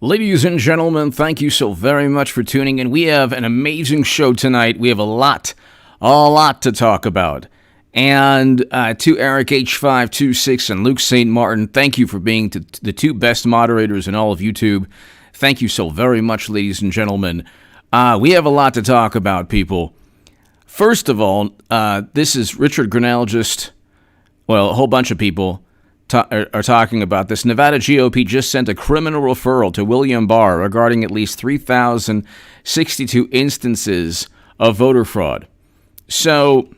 Ladies and gentlemen, thank you so very much for tuning in. We have an amazing show tonight. We have a lot to talk about. And to Eric H526 and Luke St. Martin, thank you for being the two best moderators in all of YouTube. Thank you so very much, ladies and gentlemen. We have a lot to talk about, people. First of all, this is Richard Grinnell, a whole bunch of people are talking about this. Nevada GOP just sent a criminal referral to William Barr regarding at least 3,062 instances of voter fraud. So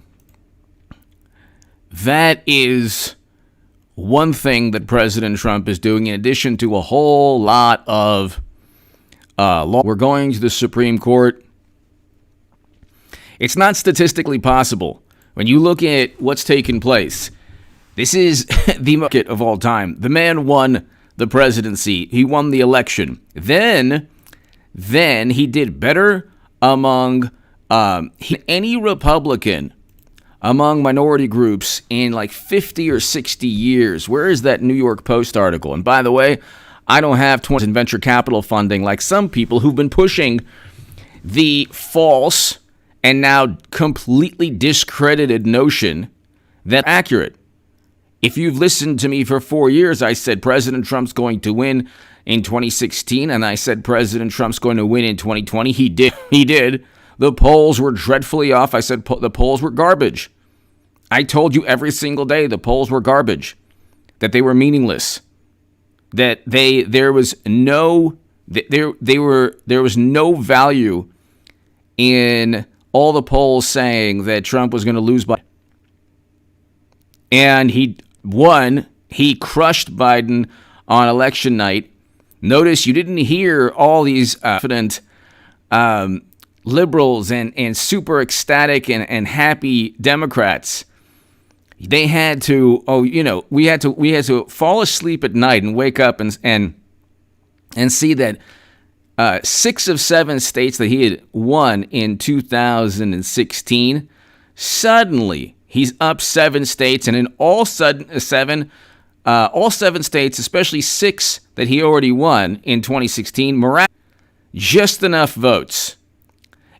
that is one thing that President Trump is doing, in addition to a whole lot of law. We're going to the Supreme Court. It's not statistically possible. When you look at what's taken place, this is the market of all time. The man won the presidency. He won the election. Then he did better among any Republican among minority groups in like 50 or 60 years. Where is that New York Post article? And by the way, I don't have 20 in venture capital funding like some people who've been pushing the false and now completely discredited notion that accurate. If you've listened to me for 4 years, I said President Trump's going to win in 2016, and I said President Trump's going to win in 2020. He did. The polls were dreadfully off. I said the polls were garbage. I told you every single day the polls were garbage, that they were meaningless, that there was no value in all the polls saying that Trump was going to lose by. And he won. He crushed Biden on election night. Notice you didn't hear all these confident liberals and super ecstatic and happy Democrats. They had to, we had to fall asleep at night and wake up and see that 6 of 7 states that he had won in 2016, suddenly he's up 7 states, and in all 7 states, especially 6 that he already won in 2016, just enough votes.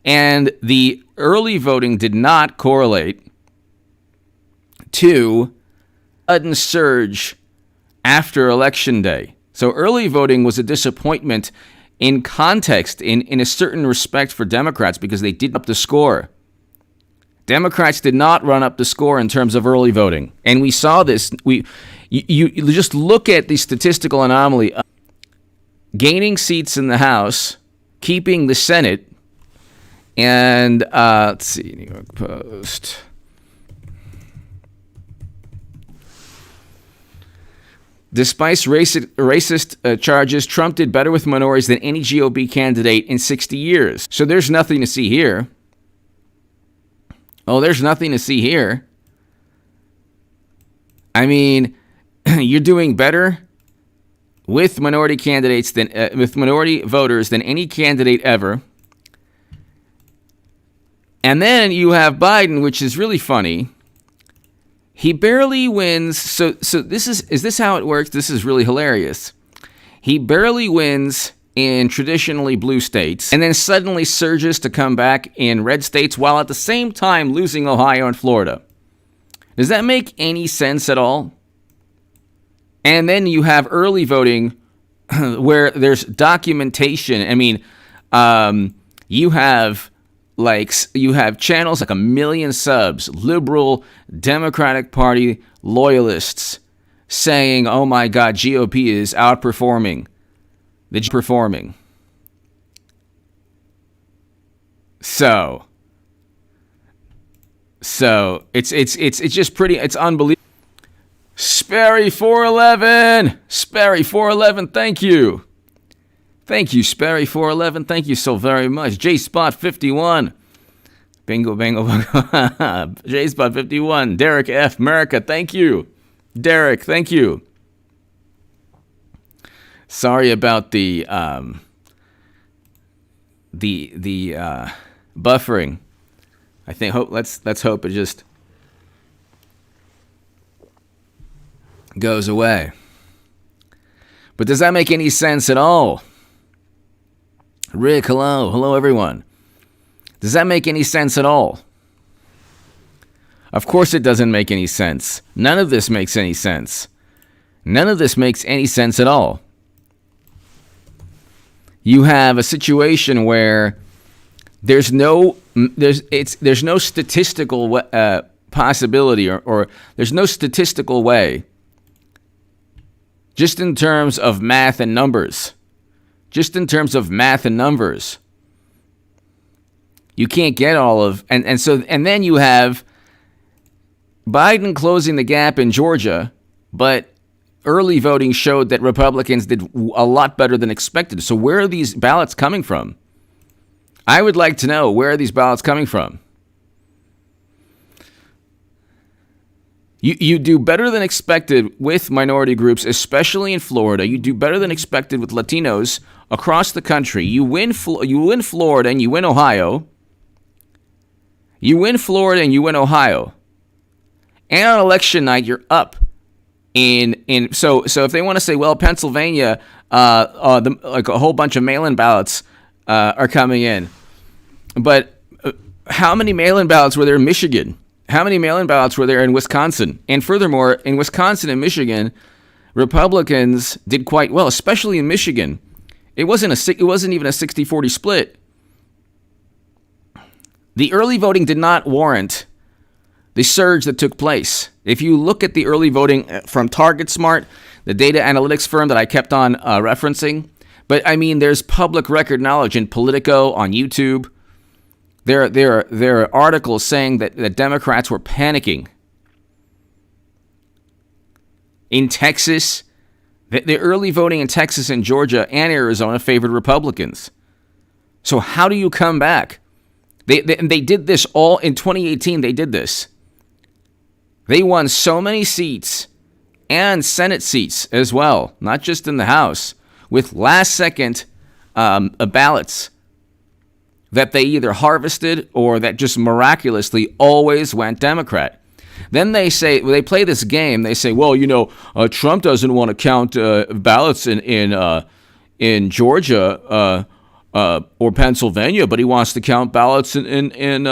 And the early voting did not correlate to a sudden surge after Election Day. So early voting was a disappointment in context, in a certain respect for Democrats, because they did up the score. Democrats did not run up the score in terms of early voting. And we saw this. You just look at the statistical anomaly. Gaining seats in the House, keeping the Senate, and let's see, New York Post. Despite racist charges, Trump did better with minorities than any GOP candidate in 60 years. So there's nothing to see here. Oh, there's nothing to see here. I mean, you're doing better with minority candidates with minority voters than any candidate ever. And then you have Biden, which is really funny. He barely wins. So this is this how it works? This is really hilarious. He barely wins in traditionally blue states, and then suddenly surges to come back in red states, while at the same time losing Ohio and Florida. Does that make any sense at all? And then you have early voting where there's documentation. I mean, you have channels like 1 million subs, liberal Democratic Party loyalists saying, oh my God, GOP is outperforming. Performing. So it's just pretty, it's unbelievable. Sperry 411, thank you. Thank you, Sperry 411. Thank you so very much. J Spot 51. Bingo. J Spot 51. Derek F. America, thank you. Derek, thank you. Sorry about the buffering. I think let's hope it just goes away. But does that make any sense at all? Rick, hello. Hello, everyone. Does that make any sense at all? Of course it doesn't make any sense. None of this makes any sense. None of this makes any sense at all. You have a situation where there's no statistical possibility or there's no statistical way, just in terms of math and numbers. Just in terms of math and numbers. You can't get all of and then you have Biden closing the gap in Georgia, but early voting showed that Republicans did a lot better than expected. So where are these ballots coming from? I would like to know, where are these ballots coming from? You do better than expected with minority groups, especially in Florida. You do better than expected with Latinos across the country. You win Florida and you win Ohio. You win Florida and you win Ohio. And on election night, you're up. So if they want to say, well, Pennsylvania, like a whole bunch of mail-in ballots are coming in, but how many mail-in ballots were there in Michigan? How many mail-in ballots were there in Wisconsin? And furthermore, in Wisconsin and Michigan, Republicans did quite well, especially in Michigan. It wasn't even a 60-40 split. The early voting did not warrant the surge that took place. If you look at the early voting from TargetSmart, the data analytics firm that I kept on referencing, but I mean, there's public record knowledge in Politico, on YouTube. There are articles saying that Democrats were panicking. In Texas, the early voting in Texas and Georgia and Arizona favored Republicans. So how do you come back? They did this all in 2018. They did this. They won so many seats and Senate seats as well, not just in the House, with last-second ballots that they either harvested or that just miraculously always went Democrat. Then they play this game. They say, well, Trump doesn't want to count ballots in Georgia or Pennsylvania, but he wants to count ballots in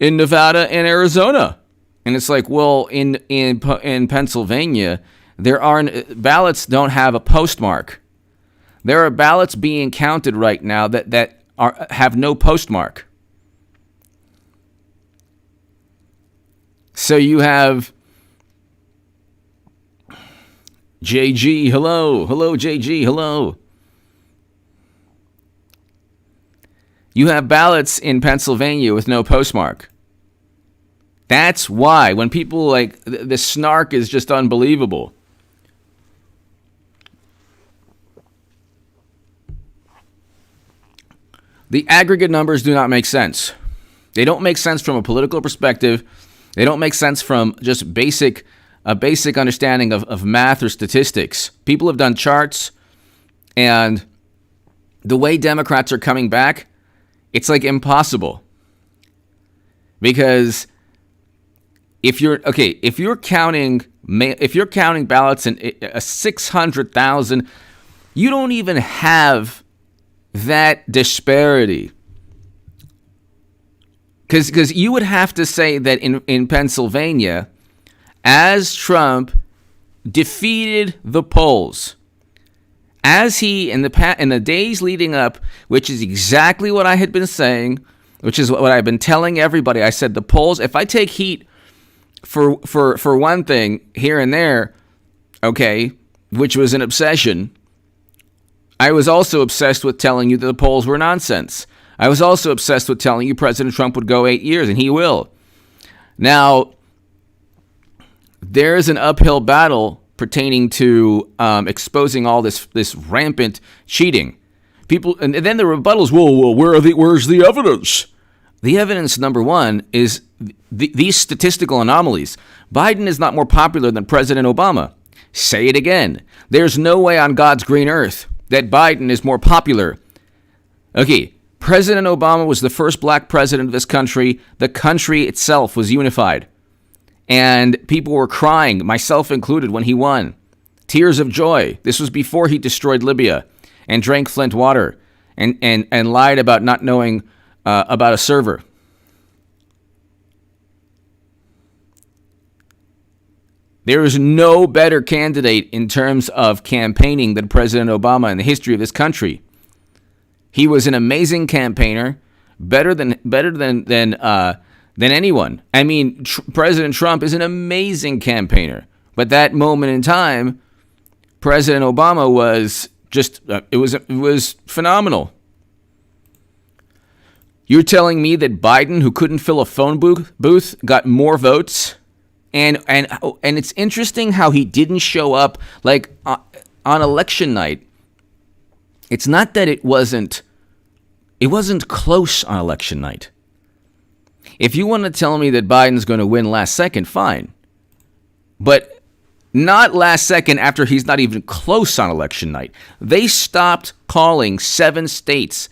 Nevada and Arizona. And it's like, well, in Pennsylvania, ballots don't have a postmark. There are ballots being counted right now that have no postmark. So you have JG, hello, JG, hello. You have ballots in Pennsylvania with no postmark. That's why when people the snark is just unbelievable. The aggregate numbers do not make sense. They don't make sense from a political perspective. They don't make sense from just a basic understanding of math or statistics. People have done charts, and the way Democrats are coming back, it's like impossible. Because if you're counting ballots in 600,000, you don't even have that disparity. Because you would have to say that in Pennsylvania, as Trump defeated the polls, as he in the days leading up, which is exactly what I had been saying, which is what I've been telling everybody. I said the polls, if I take heat for one thing here and there, okay, which was an obsession, I was also obsessed with telling you that the polls were nonsense. I was also obsessed with telling you President Trump would go 8 years, and he will. Now, there is an uphill battle pertaining to exposing all this rampant cheating. People, and then the rebuttals, well, where's the evidence? The evidence, number one, is these statistical anomalies. Biden is not more popular than President Obama. Say it again. There's no way on God's green earth that Biden is more popular. Okay, President Obama was the first black president of this country. The country itself was unified. And people were crying, myself included, when he won. Tears of joy. This was before he destroyed Libya and drank Flint water and lied about not knowing about a server. There is no better candidate in terms of campaigning than President Obama in the history of this country. He was an amazing campaigner, better than anyone. I mean, President Trump is an amazing campaigner, but that moment in time, President Obama was just it was phenomenal. You're telling me that Biden, who couldn't fill a phone booth, got more votes? And it's interesting how he didn't show up like on election night. It's not that it wasn't close on election night. If you want to tell me that Biden's going to win last second, fine. But not last second after he's not even close on election night. They stopped calling 7 states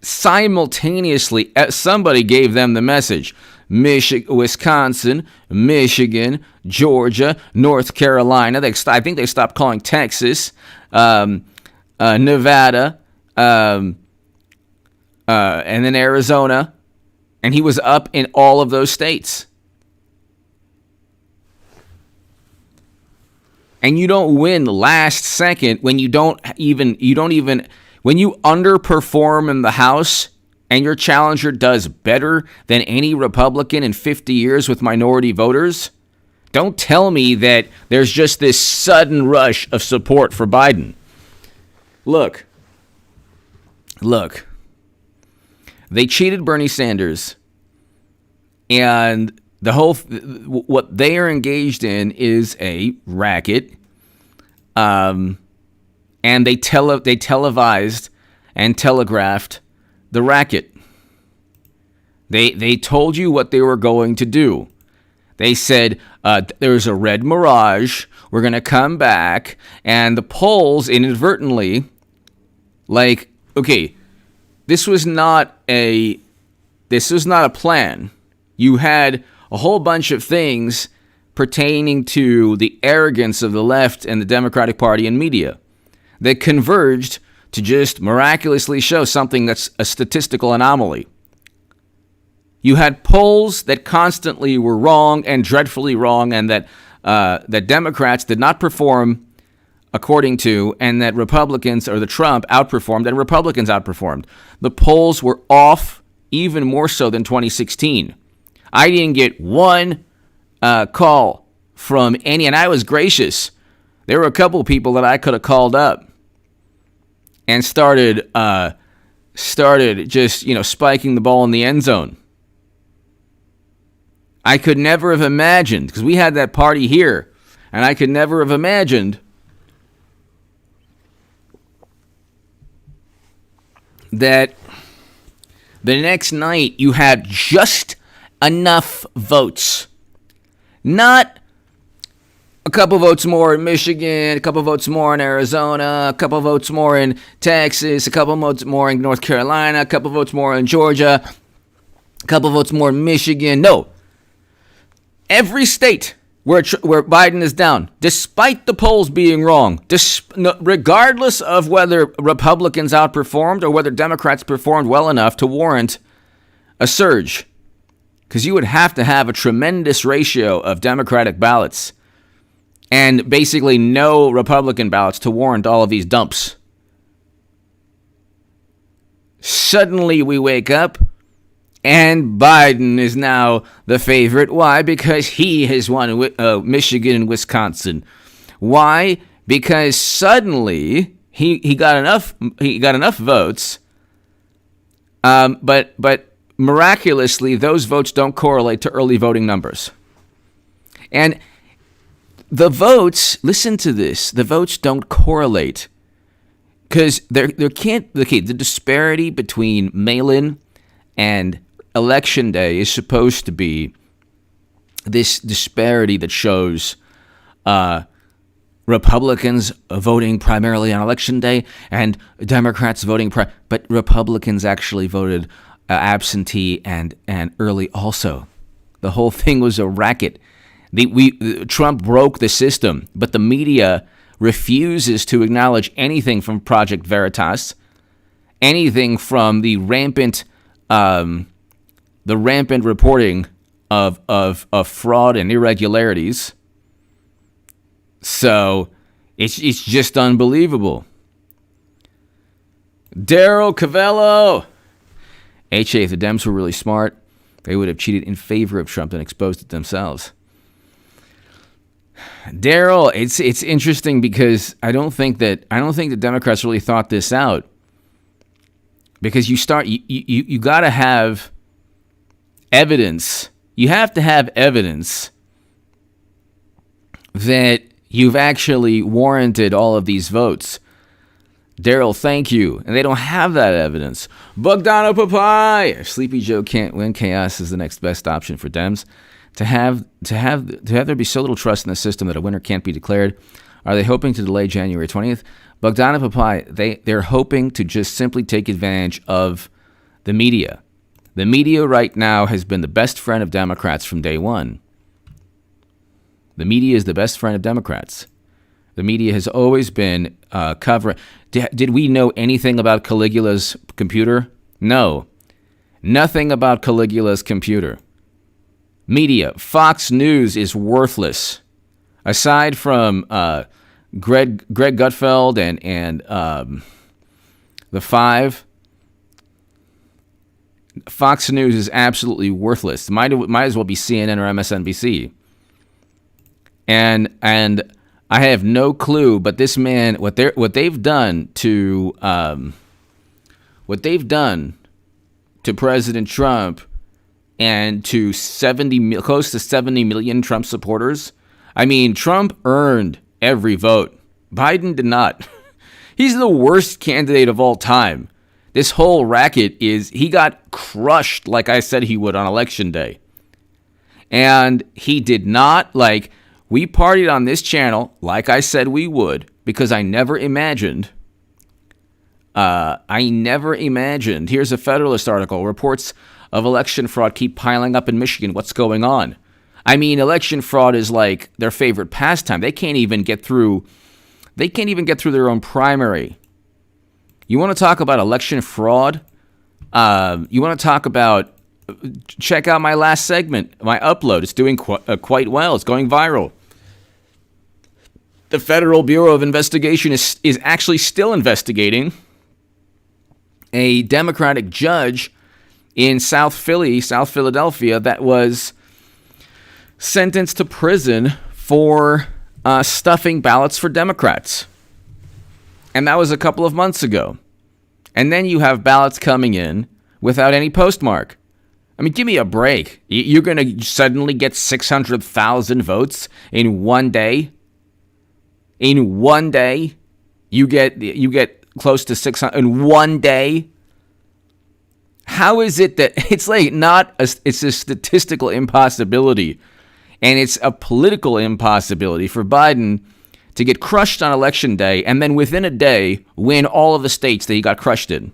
simultaneously. Somebody gave them the message. Wisconsin, Michigan, Georgia, North Carolina. I think they stopped calling Texas, Nevada, and then Arizona. And he was up in all of those states. And you don't win last second when you when you underperform in the House and your challenger does better than any Republican in 50 years with minority voters. Don't tell me that there's just this sudden rush of support for Biden. Look. They cheated Bernie Sanders, and the whole what they are engaged in is a racket. And they televised and telegraphed the racket. They told you what they were going to do. They said there's a red mirage. We're going to come back, and the polls inadvertently, like, okay, this was not a plan. You had a whole bunch of things pertaining to the arrogance of the left and the Democratic Party and media that converged to just miraculously show something that's a statistical anomaly. You had polls that constantly were wrong and dreadfully wrong, and that Democrats did not perform according to, and that Republicans, or the Trump, outperformed, and Republicans outperformed. The polls were off even more so than 2016. I didn't get one call from any, and I was gracious. There were a couple of people that I could have called up and started just, spiking the ball in the end zone. I could never have imagined, because we had that party here, and I could never have imagined that the next night you had just enough votes. Not a couple votes more in Michigan, a couple votes more in Arizona, a couple votes more in Texas, a couple votes more in North Carolina, a couple votes more in Georgia, a couple votes more in Michigan. No. Every state where Biden is down, despite the polls being wrong, regardless of whether Republicans outperformed or whether Democrats performed well enough to warrant a surge, because you would have to have a tremendous ratio of Democratic ballots and basically no Republican ballots to warrant all of these dumps. Suddenly we wake up, and Biden is now the favorite. Why? Because he has won Michigan and Wisconsin. Why? Because suddenly he got enough votes, but miraculously those votes don't correlate to early voting numbers. And the votes, listen to this, the votes don't correlate because there can't. Okay, the disparity between mail-in and Election Day is supposed to be this disparity that shows Republicans voting primarily on Election Day and Democrats voting, but Republicans actually voted absentee and early also. The whole thing was a racket. Trump broke the system, but the media refuses to acknowledge anything from Project Veritas. anything from the rampant reporting of fraud and irregularities. So it's just unbelievable. Daryl Cavello. HA, if the Dems were really smart, they would have cheated in favor of Trump and exposed it themselves. Daryl, it's interesting because I don't think the Democrats really thought this out. Because you got to have evidence. You have to have evidence that you've actually warranted all of these votes. Daryl, thank you. And they don't have that evidence. Bogdano Papai. Sleepy Joe can't win. Chaos is the next best option for Dems. To have there be so little trust in the system that a winner can't be declared. Are they hoping to delay January 20th? Bogdano Papai, they're hoping to just simply take advantage of the media. The media right now has been the best friend of Democrats from day one. The media is the best friend of Democrats. The media has always been covering. Did we know anything about Caligula's computer? No. Nothing about Caligula's computer. Media. Fox News is worthless. Aside from Greg Gutfeld and the Five, Fox News is absolutely worthless. Might as well be CNN or MSNBC. And I have no clue, but this man, what they've done to President Trump and to close to 70 million Trump supporters. I mean, Trump earned every vote. Biden did not. He's the worst candidate of all time. This whole racket he got crushed like I said he would on election day. And he did not, we partied on this channel like I said we would, because I never imagined. Here's a Federalist article. Reports of election fraud keep piling up in Michigan. What's going on? I mean, election fraud is like their favorite pastime. They can't even get through their own primary. You want to talk about election fraud? You want to talk about? Check out my last segment, my upload. It's doing quite well. It's going viral. The Federal Bureau of Investigation is actually still investigating a Democratic judge in South Philadelphia, that was sentenced to prison for stuffing ballots for Democrats. And that was a couple of months ago. And then you have ballots coming in without any postmark. I mean, give me a break. You're going to suddenly get 600,000 votes in one day? In one day? You get close to 600 in one day? How is it that it's it's a statistical impossibility, and it's a political impossibility for Biden to get crushed on election day and then within a day win all of the states that he got crushed in?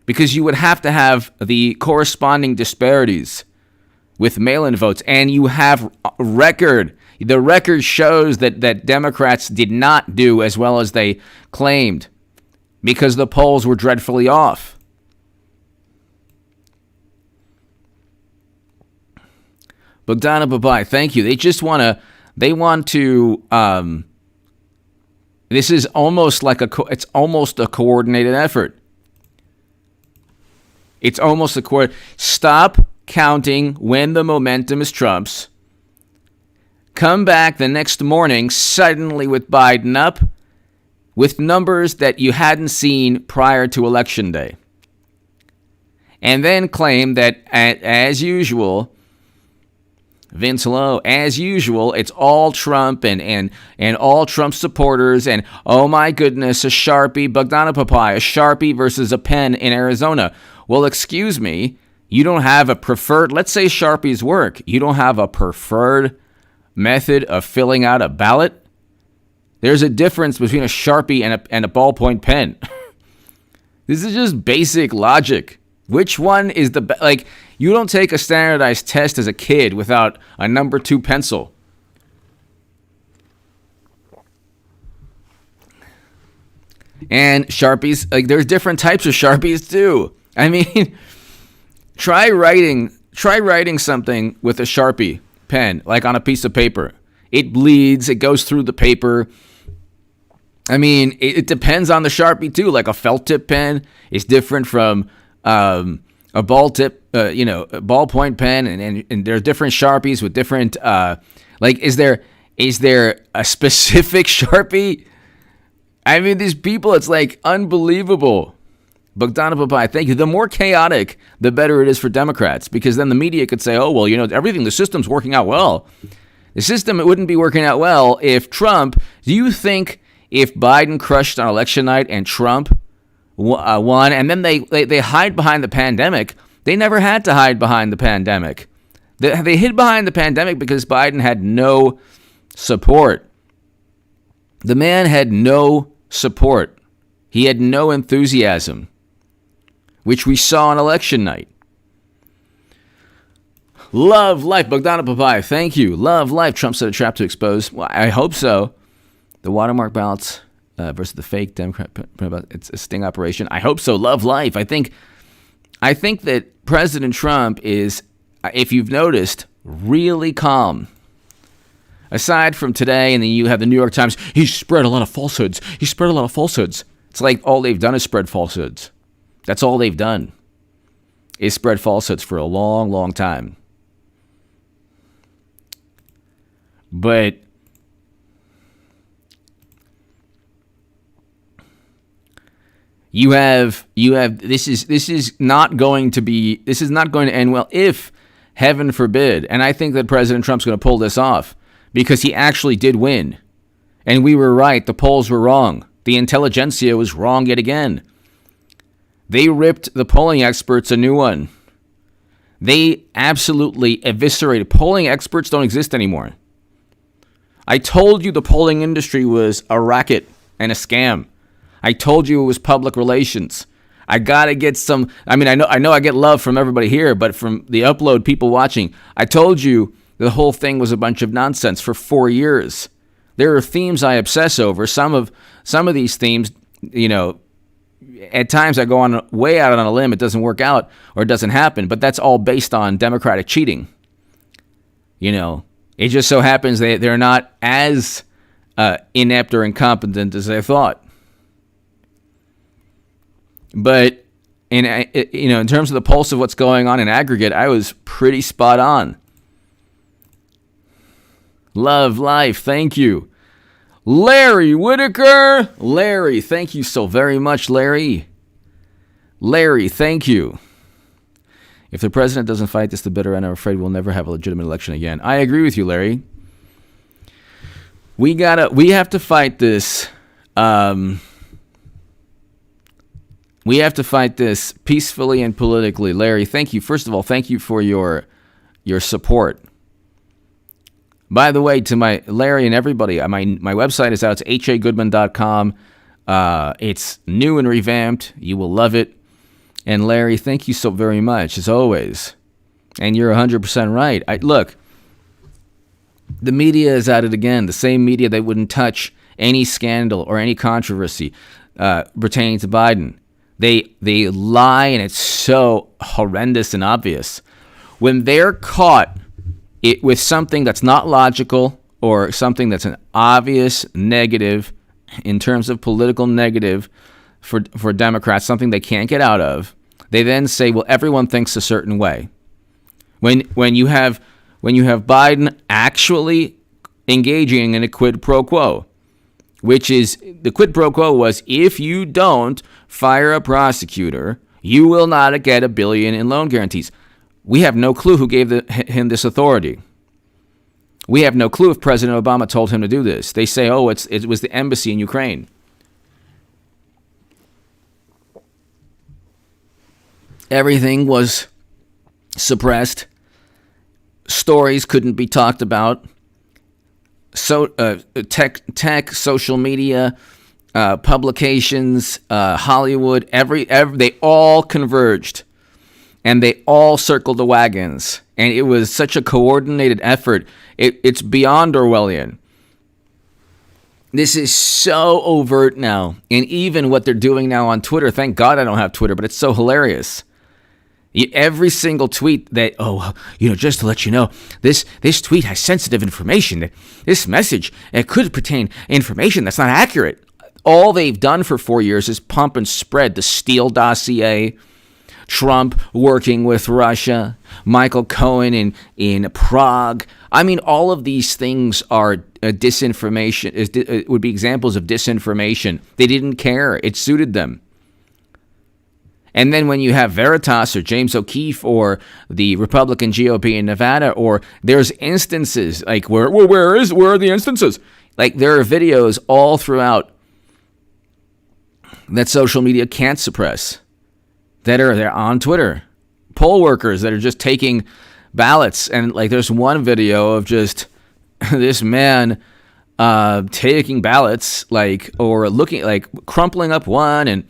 Because you would have to have the corresponding disparities with mail-in votes, and you have record. The record shows that Democrats did not do as well as they claimed because the polls were dreadfully off. Bogdana Babai, thank you. They want to, this is almost it's almost a coordinated effort. It's almost stop counting when the momentum is Trump's. Come back the next morning suddenly with Biden up with numbers that you hadn't seen prior to Election Day. And then claim that, as usual, Vince Lowe, as usual, it's all Trump and all Trump supporters, and oh my goodness, a Sharpie, Bogdana Papai, a Sharpie versus a pen in Arizona. Well, excuse me, you don't have a preferred, let's say Sharpies work, you don't have a preferred method of filling out a ballot? There's a difference between a Sharpie and a ballpoint pen. This is just basic logic. Which one is the best? You don't take a standardized test as a kid without a number 2 pencil. And Sharpies, like there's different types of Sharpies too. I mean, try writing something with a Sharpie pen, like on a piece of paper. It bleeds, it goes through the paper. I mean, it depends on the Sharpie too. Like a felt tip pen is different from a ball tip, a ballpoint pen, and there are different Sharpies with different. Is there a specific Sharpie? I mean, these people, it's like unbelievable. Bogdana Papai, thank you. The more chaotic, the better it is for Democrats, because then the media could say, oh, well, everything, the system's working out well. The system, it wouldn't be working out well if Trump, do you think if Biden crushed on election night and Trump won, and then they hide behind the pandemic, they never had to hide behind the pandemic. They hid behind the pandemic because Biden had no support. The man had no support. He had no enthusiasm, which we saw on election night. Love life, Bogdana Papai, thank you. Love life, Trump set a trap to expose. Well, I hope so. The watermark ballots versus the fake Democrat, it's a sting operation. I hope so. Love life. I think that President Trump is, if you've noticed, really calm. Aside from today, and then you have the New York Times, he's spread a lot of falsehoods. It's like all they've done is spread falsehoods. That's all they've done is spread falsehoods for a long, long time. But you have this is not going to end well, if heaven forbid. And I think that President Trump's going to pull this off because he actually did win. And we were right, the polls were wrong. The intelligentsia was wrong yet again. They ripped the polling experts a new one. They absolutely eviscerated. Polling experts don't exist anymore. I told you the polling industry was a racket and a scam. I told you it was public relations. I gotta get some. I mean, I know I get love from everybody here, but from the upload people watching, I told you the whole thing was a bunch of nonsense for 4 years. There are themes I obsess over. Some of these themes, at times I go on way out on a limb. It doesn't work out or it doesn't happen, but that's all based on Democratic cheating. It just so happens they're not as inept or incompetent as they thought. But in terms of the pulse of what's going on in aggregate, I was pretty spot on. Love life, thank you. Larry Whitaker. Larry, thank you so very much, Larry. Larry, thank you. If the president doesn't fight this to the bitter end, I'm afraid we'll never have a legitimate election again. I agree with you, Larry. We have to fight this. We have to fight this peacefully and politically. Larry, thank you. First of all, thank you for your support. By the way, to my Larry and everybody, my website is out. It's hagoodman.com. It's new and revamped. You will love it. And Larry, thank you so very much, as always. And you're 100% right. Look, the media is at it again. The same media that wouldn't touch any scandal or any controversy pertaining to Biden. They lie, and it's so horrendous and obvious. When they're caught with something that's not logical or something that's an obvious negative in terms of political negative for Democrats, something they can't get out of, they then say, well, everyone thinks a certain way. When you have Biden actually engaging in a quid pro quo, which is the quid pro quo was, if you don't fire a prosecutor, you will not get $1 billion in loan guarantees. We have no clue who gave him this authority. We have no clue if President Obama told him to do this. They say, it was the embassy in Ukraine. Everything was suppressed. Stories couldn't be talked about. So tech, social media, publications, Hollywood, they all converged. And they all circled the wagons. And it was such a coordinated effort. It's beyond Orwellian. This is so overt now. And even what they're doing now on Twitter, thank God I don't have Twitter, but it's so hilarious. Every single tweet that, just to let you know, this tweet has sensitive information. This message, it could pertain information that's not accurate. All they've done for 4 years is pump and spread the Steele dossier, Trump working with Russia, Michael Cohen in Prague. I mean, all of these things are disinformation. It would be examples of disinformation. They didn't care. It suited them. And then when you have Veritas or James O'Keefe or the Republican GOP in Nevada, or there's instances like where are the instances? Like there are videos all throughout that social media can't suppress that are there on Twitter. Poll workers that are just taking ballots, and like there's one video of just this man taking ballots, or looking, crumpling up one and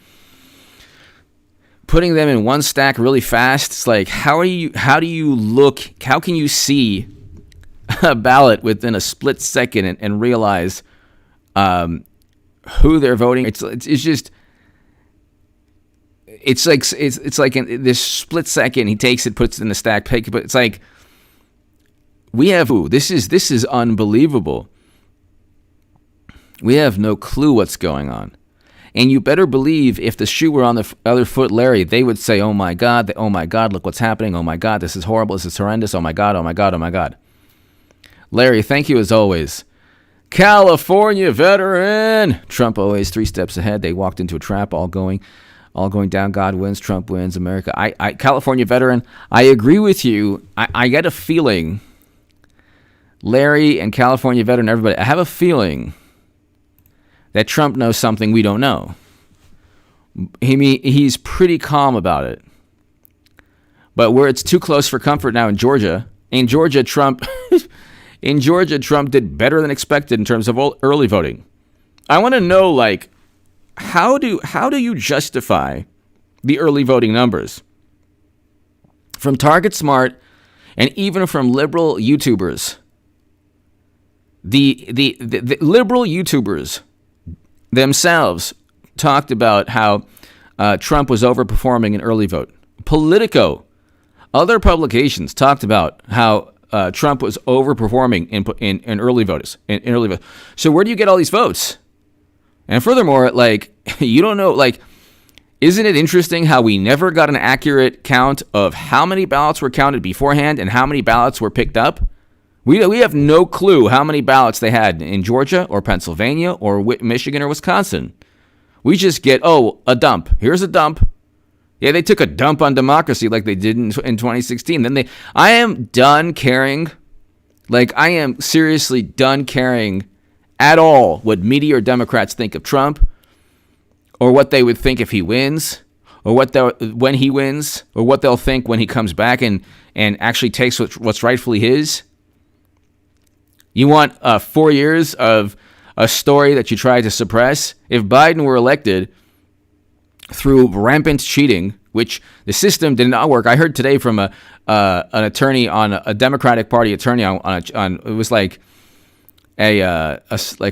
putting them in one stack really fast. It's like, how can you see a ballot within a split second and realize who they're voting? It's like in this split second, he takes it, puts it in the stack, but it's like, this is unbelievable. We have no clue what's going on. And you better believe if the shoe were on the other foot, Larry, they would say, oh my God, look what's happening. Oh my God, this is horrible. This is horrendous. Oh my God, oh my God, oh my God. Larry, thank you as always. California veteran. Trump always 3 steps ahead. They walked into a trap, all going down. God wins, Trump wins, America. I California veteran, I agree with you. I get a feeling, Larry and California veteran, everybody, I have a feeling that Trump knows something we don't know. He's pretty calm about it. But where it's too close for comfort now in Georgia, Trump did better than expected in terms of early voting. I want to know, how do you justify the early voting numbers? From Target Smart and even from liberal YouTubers. The liberal YouTubers themselves talked about how Trump was overperforming in early vote. Politico, other publications talked about how Trump was overperforming in early votes. In early votes. So where do you get all these votes? And furthermore, you don't know, isn't it interesting how we never got an accurate count of how many ballots were counted beforehand and how many ballots were picked up? We have no clue how many ballots they had in Georgia or Pennsylvania or Michigan or Wisconsin. We just get, a dump. Here's a dump. Yeah, they took a dump on democracy like they did in 2016. I am done caring. I am seriously done caring at all what media or Democrats think of Trump, or what they would think if he wins, or when he wins, or what they'll think when he comes back and actually takes what's rightfully his. You want 4 years of a story that you tried to suppress? If Biden were elected through rampant cheating, which the system did not work. I heard today from an attorney on a Democratic Party attorney on it was like a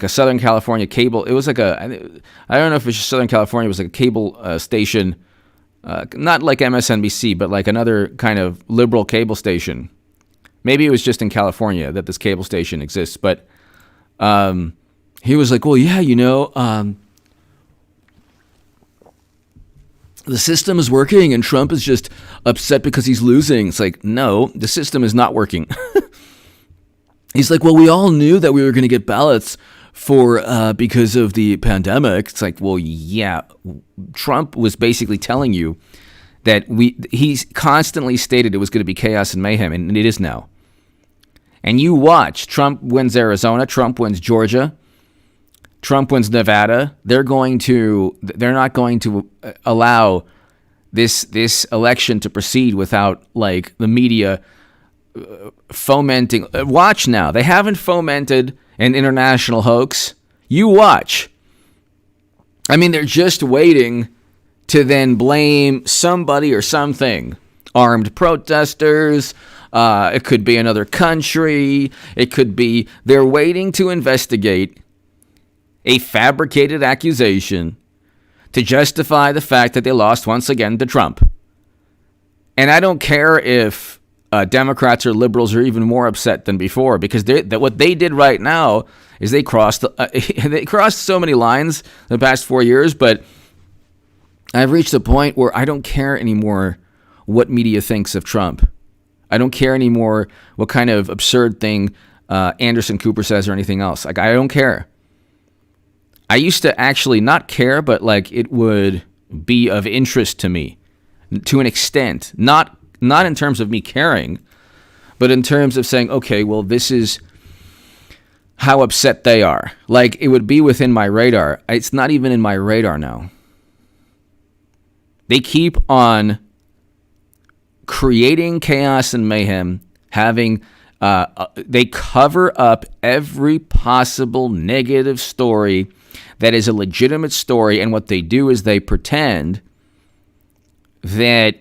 Southern California cable. It was I don't know if it's just Southern California. It was like a cable station, not like MSNBC, but like another kind of liberal cable station. Maybe it was just in California that this cable station exists, but he was like, well, yeah, the system is working and Trump is just upset because he's losing. It's like, no, the system is not working. He's like, well, we all knew that we were going to get ballots because of the pandemic. It's like, well, yeah, Trump was basically telling you that he's constantly stated it was going to be chaos and mayhem, and it is now. And you watch, Trump wins Arizona, Trump wins Georgia, Trump wins Nevada. They're not going to allow this election to proceed without the media fomenting. Watch now. They haven't fomented an international hoax. You watch. I mean, they're just waiting to then blame somebody or something. Armed protesters. It could be another country. It could be they're waiting to investigate a fabricated accusation to justify the fact that they lost once again to Trump. And I don't care if Democrats or liberals are even more upset than before, because what they did right now is they crossed so many lines in the past 4 years. But I've reached a point where I don't care anymore what media thinks of Trump. I don't care anymore what kind of absurd thing Anderson Cooper says or anything else. Like, I don't care. I used to actually not care, but like it would be of interest to me to an extent. Not in terms of me caring, but in terms of saying, okay, well, this is how upset they are. Like, it would be within my radar. It's not even in my radar now. They keep on creating chaos and mayhem, they cover up every possible negative story that is a legitimate story, and what they do is they pretend that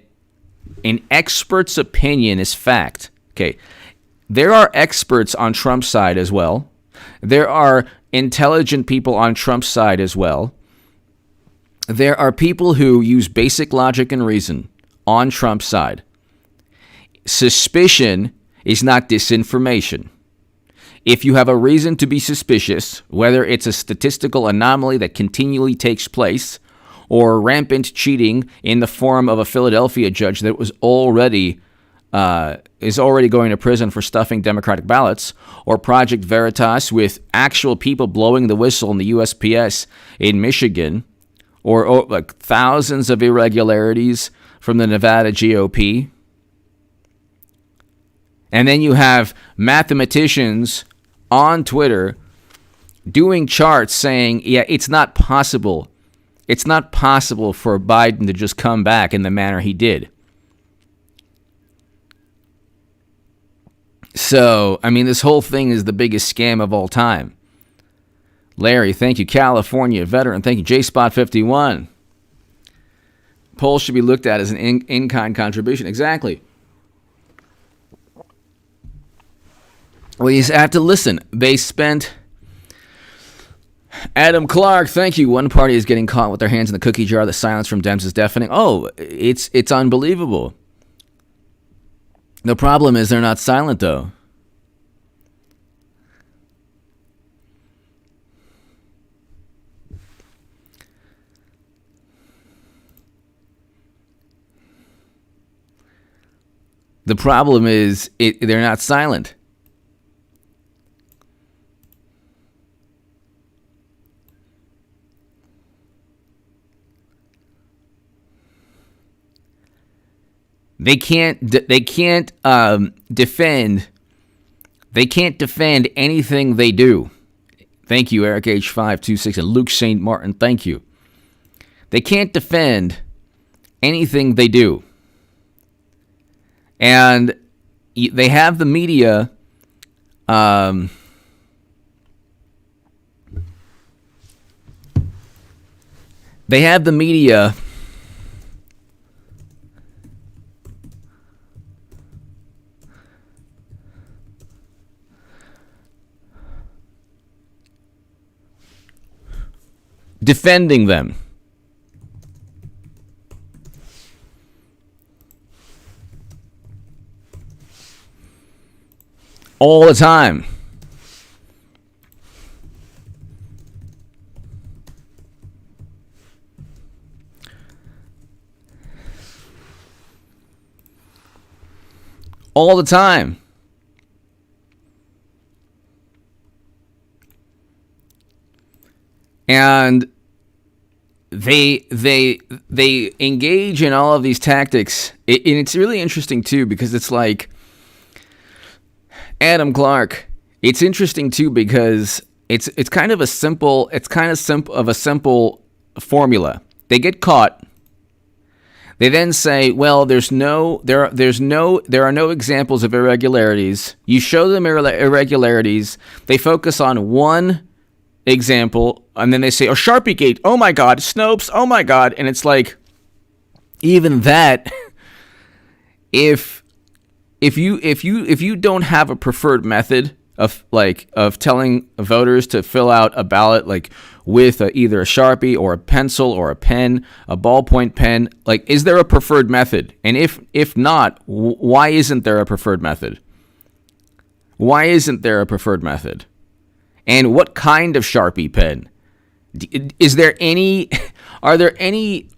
an expert's opinion is fact. Okay, there are experts on Trump's side as well. There are intelligent people on Trump's side as well. There are people who use basic logic and reason on Trump's side. Suspicion is not disinformation. If you have a reason to be suspicious, whether it's a statistical anomaly that continually takes place or rampant cheating in the form of a Philadelphia judge that was already going to prison for stuffing Democratic ballots, or Project Veritas with actual people blowing the whistle in the USPS in Michigan, or like thousands of irregularities from the Nevada GOP. And then you have mathematicians on Twitter doing charts saying, yeah, it's not possible. It's not possible for Biden to just come back in the manner he did. So, I mean, this whole thing is the biggest scam of all time. Larry, thank you. California veteran, thank you. JSpot51. Polls should be looked at as an in-kind contribution. Exactly. Well, you have to listen. They spent... Adam Clark, thank you. One party is getting caught with their hands in the cookie jar. The silence from Dems is deafening. Oh, it's unbelievable. The problem is they're not silent, though. The problem is they're not silent. They can't defend anything they do. Thank you, Eric H526 and Luke St. Martin. Thank you. They can't defend anything they do. And they have the media defending them. All the time. All the time. And they engage in all of these tactics. And it's really interesting too, because it's like Adam Clark. It's interesting too because it's kind of a simple formula. They get caught. They then say, well, there are no examples of irregularities. You show them irregularities. They focus on one example, and then they say, oh, Sharpiegate, oh my God, Snopes, oh my God. And it's like, even that, if you don't have a preferred method of telling voters to fill out a ballot like with either a Sharpie or a pencil or a pen, a ballpoint pen? Like, is there a preferred method? And if not, why isn't there a preferred method? Why isn't there a preferred method? And what kind of Sharpie pen? Is there any? Are there any?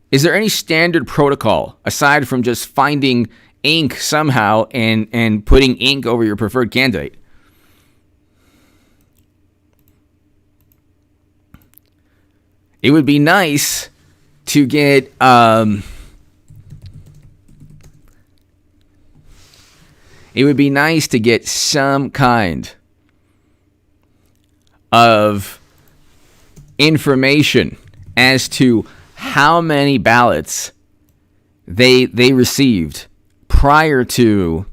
Is there any standard protocol aside from just finding ink somehow and putting ink over your preferred candidate? It would be nice to get some kind of information as to how many ballots they received prior to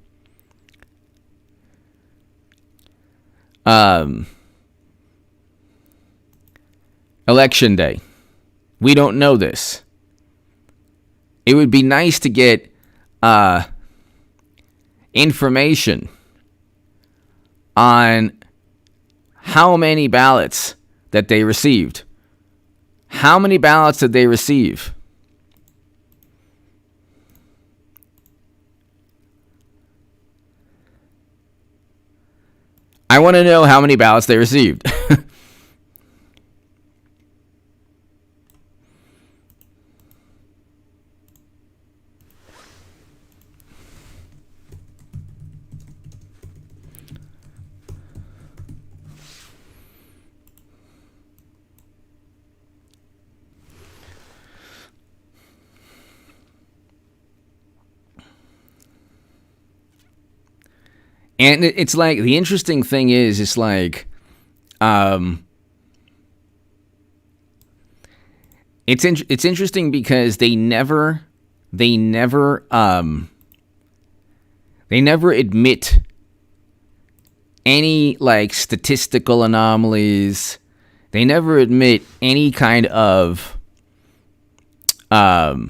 Election Day. We don't know this. It would be nice to get information on how many ballots that they received. How many ballots did they receive? I want to know how many ballots they received. And it's like, the interesting thing is, it's like, it's interesting because they never admit any like statistical anomalies. They never admit any kind of like,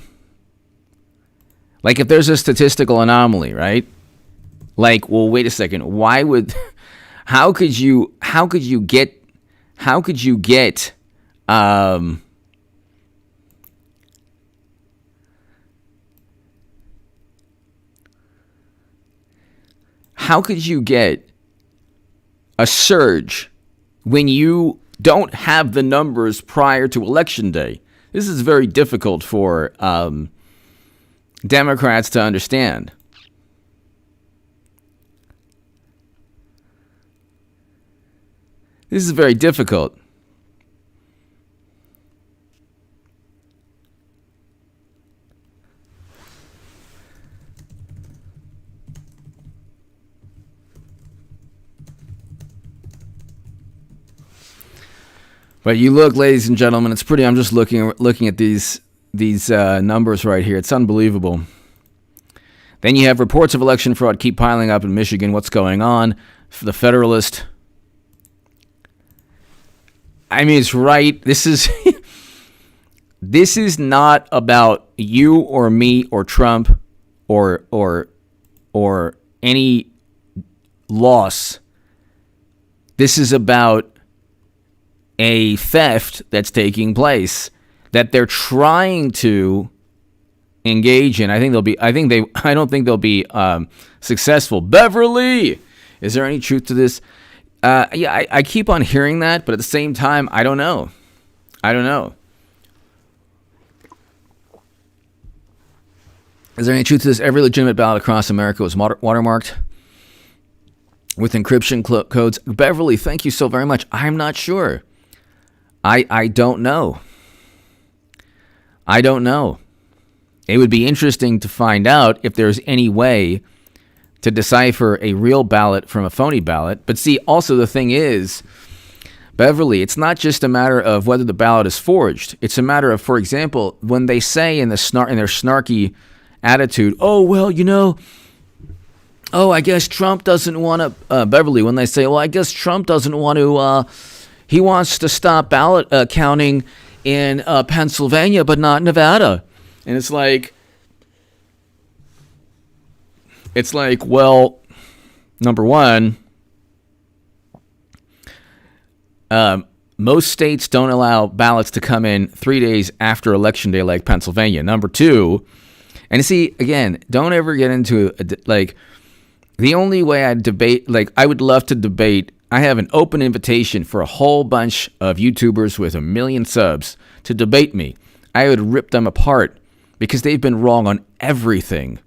if there's a statistical anomaly, right? Like, well, wait a second. How could you get how could you get a surge when you don't have the numbers prior to Election Day? This is very difficult for Democrats to understand. This is very difficult. But you look, ladies and gentlemen, it's pretty. I'm just looking at these numbers right here. It's unbelievable. Then you have reports of election fraud keep piling up in Michigan. What's going on? For the Federalist. I mean, it's right. This is this is not about you or me or Trump or any loss. This is about a theft that's taking place that they're trying to engage in. I don't think they'll be successful. Beverly, is there any truth to this? I keep on hearing that, but at the same time, I don't know. Is there any truth to this? Every legitimate ballot across America was watermarked with encryption codes. Beverly, thank you so very much. I'm not sure. I don't know. It would be interesting to find out if there's any way to decipher a real ballot from a phony ballot. But see, also the thing is, Beverly, it's not just a matter of whether the ballot is forged. It's a matter of, for example, when they say in their snarky attitude, I guess Trump doesn't want to, Beverly, when they say, well, I guess Trump doesn't want to, he wants to stop ballot counting in Pennsylvania, but not Nevada. And it's like, well, number one, Most states don't allow ballots to come in 3 days after Election Day, like Pennsylvania. Number two, and see, again, don't ever get into, like, the only way I debate, like, I would love to debate. I have an open invitation for a whole bunch of YouTubers with 1 million subs to debate me. I would rip them apart because they've been wrong on everything.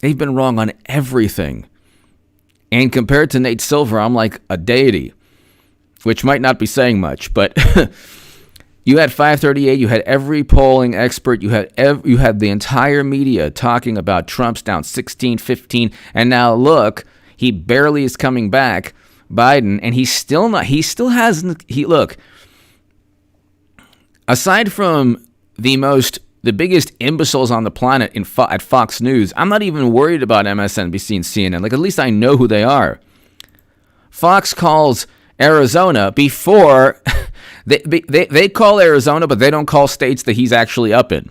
They've been wrong on everything. And compared to Nate Silver, I'm like a deity, which might not be saying much, but you had 538, you had every polling expert, you had the entire media talking about Trump's down 16, 15, and now look, he barely is coming back, Biden, and look, aside from the biggest imbeciles on the planet at Fox News, I'm not even worried about MSNBC and CNN. Like, at least I know who they are. Fox calls Arizona before they call Arizona, but they don't call states that he's actually up in.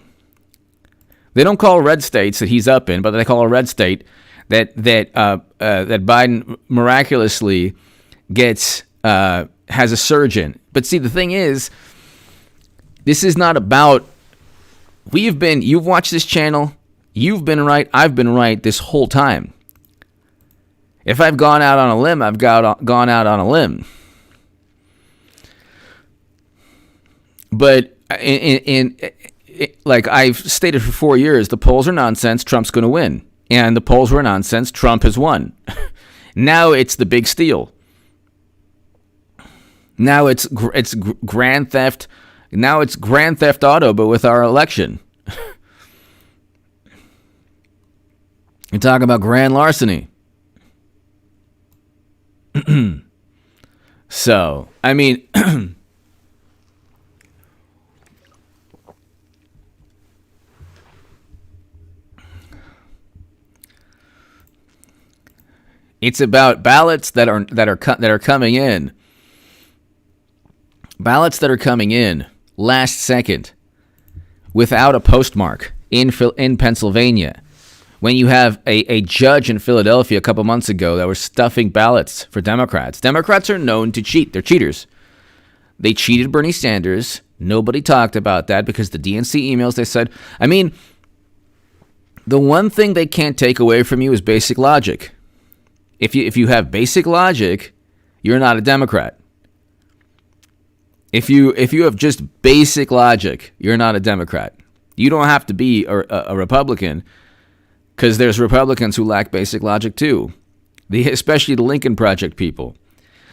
They don't call red states that he's up in, but they call a red state that Biden miraculously has a surge in. But see, the thing is, this is not about. You've watched this channel. You've been right. I've been right this whole time. If I've gone out on a limb, I've gone out on a limb. But like I've stated for 4 years, the polls are nonsense. Trump's going to win. And the polls were nonsense. Trump has won. Now it's the big steal. Now it's grand theft. Now it's Grand Theft Auto, but with our election. You're talking about grand larceny. So, I mean, it's about ballots that are coming in. Ballots that are coming in last second without a postmark in Pennsylvania. When you have a judge in Philadelphia a couple months ago that was stuffing ballots for Democrats. Democrats are known to cheat. They're cheaters. They cheated Bernie Sanders. Nobody talked about that because the DNC emails, they said, I mean, the one thing they can't take away from you is basic logic. If you have basic logic, you're not a Democrat. If you have just basic logic, you're not a Democrat. You don't have to be a Republican, because there's Republicans who lack basic logic too, especially the Lincoln Project people.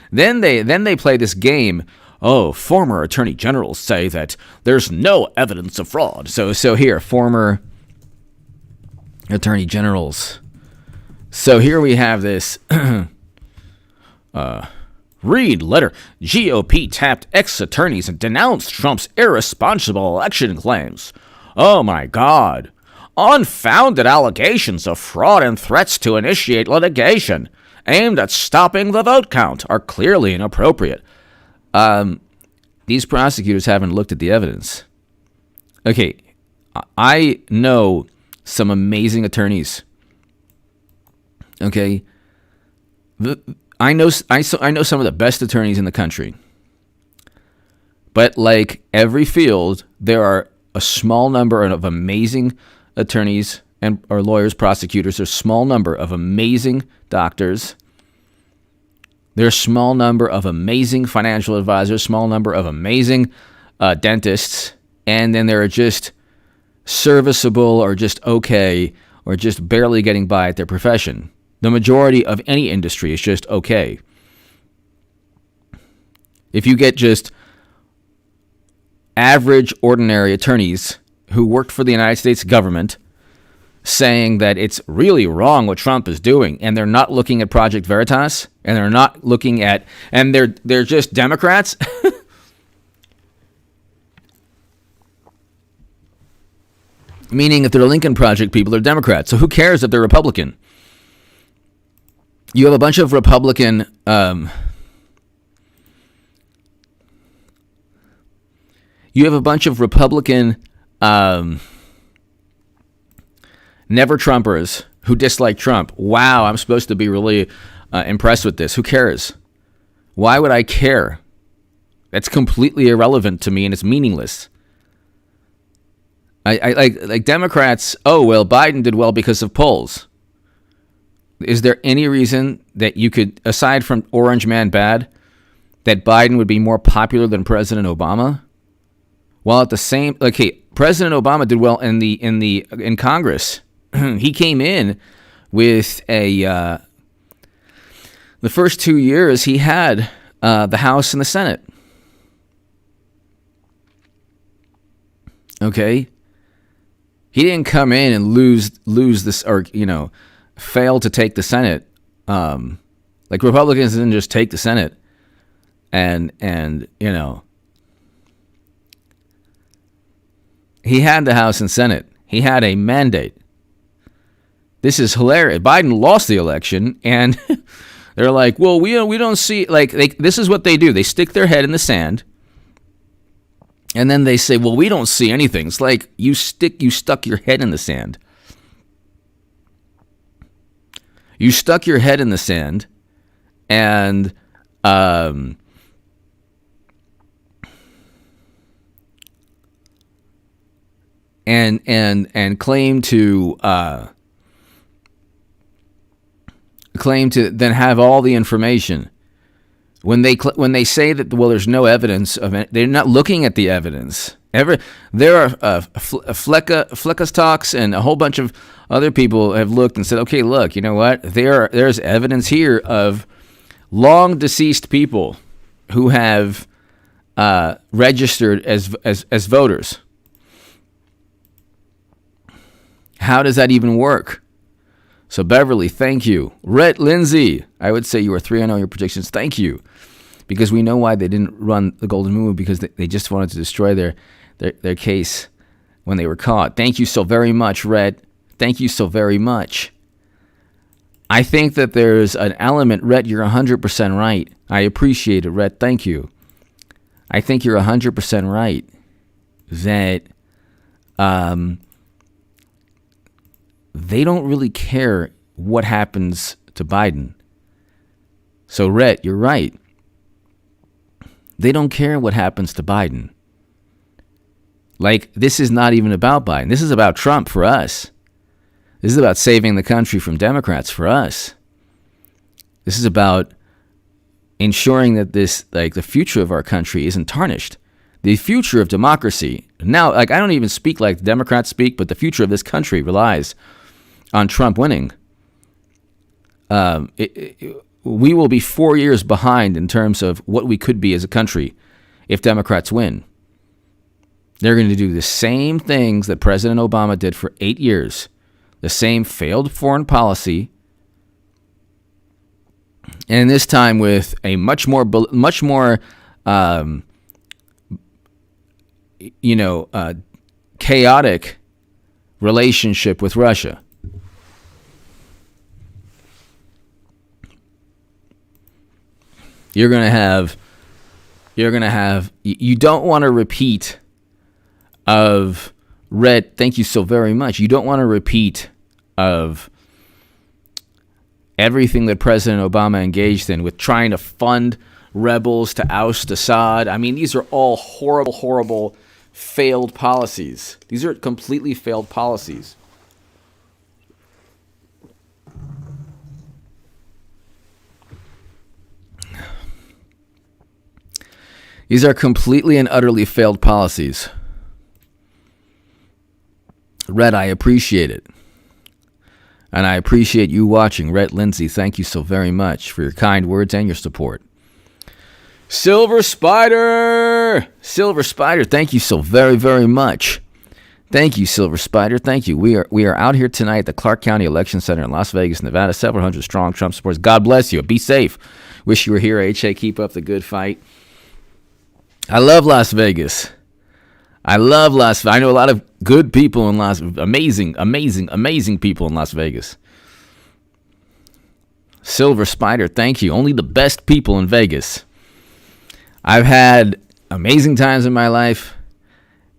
Then they play this game. Oh, former attorney generals say that there's no evidence of fraud. So here, former attorney generals. So here we have this. Read letter. GOP tapped ex-attorneys and denounced Trump's irresponsible election claims. Oh my God. Unfounded allegations of fraud and threats to initiate litigation aimed at stopping the vote count are clearly inappropriate. These prosecutors haven't looked at the evidence. Okay, I know some amazing attorneys. Okay, I know some of the best attorneys in the country. But like every field, there are a small number of amazing attorneys or lawyers, prosecutors. There's a small number of amazing doctors. There's a small number of amazing financial advisors, small number of amazing dentists, and then there are just serviceable or just okay or just barely getting by at their profession. The majority of any industry is just okay. If you get just average, ordinary attorneys who worked for the United States government saying that it's really wrong what Trump is doing, and they're not looking at Project Veritas, and they're not looking at, and they're just Democrats. Meaning if they're Lincoln Project people, they're Democrats. So who cares if they're Republican? You have a bunch of Republican never Trumpers who dislike Trump. Wow, I'm supposed to be really impressed with this. Who cares? Why would I care? That's completely irrelevant to me, and it's meaningless. I like Democrats. Oh, well, Biden did well because of polls. Is there any reason that you could, aside from Orange Man bad, that Biden would be more popular than President Obama? While at the same, President Obama did well in Congress. He came in with the first 2 years he had the House and the Senate. Okay, he didn't come in and lose this, or fail to take the Senate. Like Republicans didn't just take the Senate, and he had the House and Senate. He had a mandate. This is hilarious. Biden lost the election, and they're like, well, we don't see, this is what they do. They stick their head in the sand, and then they say, well, we don't see anything. It's like you stuck your head in the sand. You stuck your head in the sand, and claim to then have all the information. When they say that, well, there's no evidence of it, they're not looking at the evidence. There are Fleckus talks and a whole bunch of other people have looked and said, okay, look, you know what? There's evidence here of long deceased people who have registered as voters. How does that even work? So Beverly, thank you. Rhett Lindsay, I would say you are 3-0 your predictions. Thank you. Because we know why they didn't run the golden move, because they just wanted to destroy their case when they were caught. Thank you so very much, Rhett. Thank you so very much. I think that there's an element, Rhett, you're 100% right. I appreciate it, Rhett. Thank you. I think you're 100% right that they don't really care what happens to Biden. So, Rhett, you're right. They don't care what happens to Biden. Like, this is not even about Biden. This is about Trump for us. This is about saving the country from Democrats for us. This is about ensuring that the future of our country isn't tarnished. The future of democracy. Now, I don't even speak like the Democrats speak, but the future of this country relies on Trump winning. We will be 4 years behind in terms of what we could be as a country if Democrats win. They're going to do the same things that President Obama did for 8 years. The same failed foreign policy. And this time with a much more chaotic relationship with Russia. You're going to have, you don't want a repeat of Red. Thank you so very much. You don't want a repeat of everything that President Obama engaged in with trying to fund rebels to oust Assad. I mean, these are all horrible, horrible, failed policies. These are completely failed policies. These are completely and utterly failed policies. Red, I appreciate it. And I appreciate you watching. Red Lindsay, thank you so very much for your kind words and your support. Silver Spider, thank you so very, very much. Thank you, Silver Spider. Thank you. We are out here tonight at the Clark County Election Center in Las Vegas, Nevada. Several hundred strong Trump supporters. God bless you. Be safe. Wish you were here, HA. Keep up the good fight. I love Las Vegas. I know a lot of good people in amazing people in Las Vegas. Silver Spider, thank you. Only the best people in Vegas. I've had amazing times in my life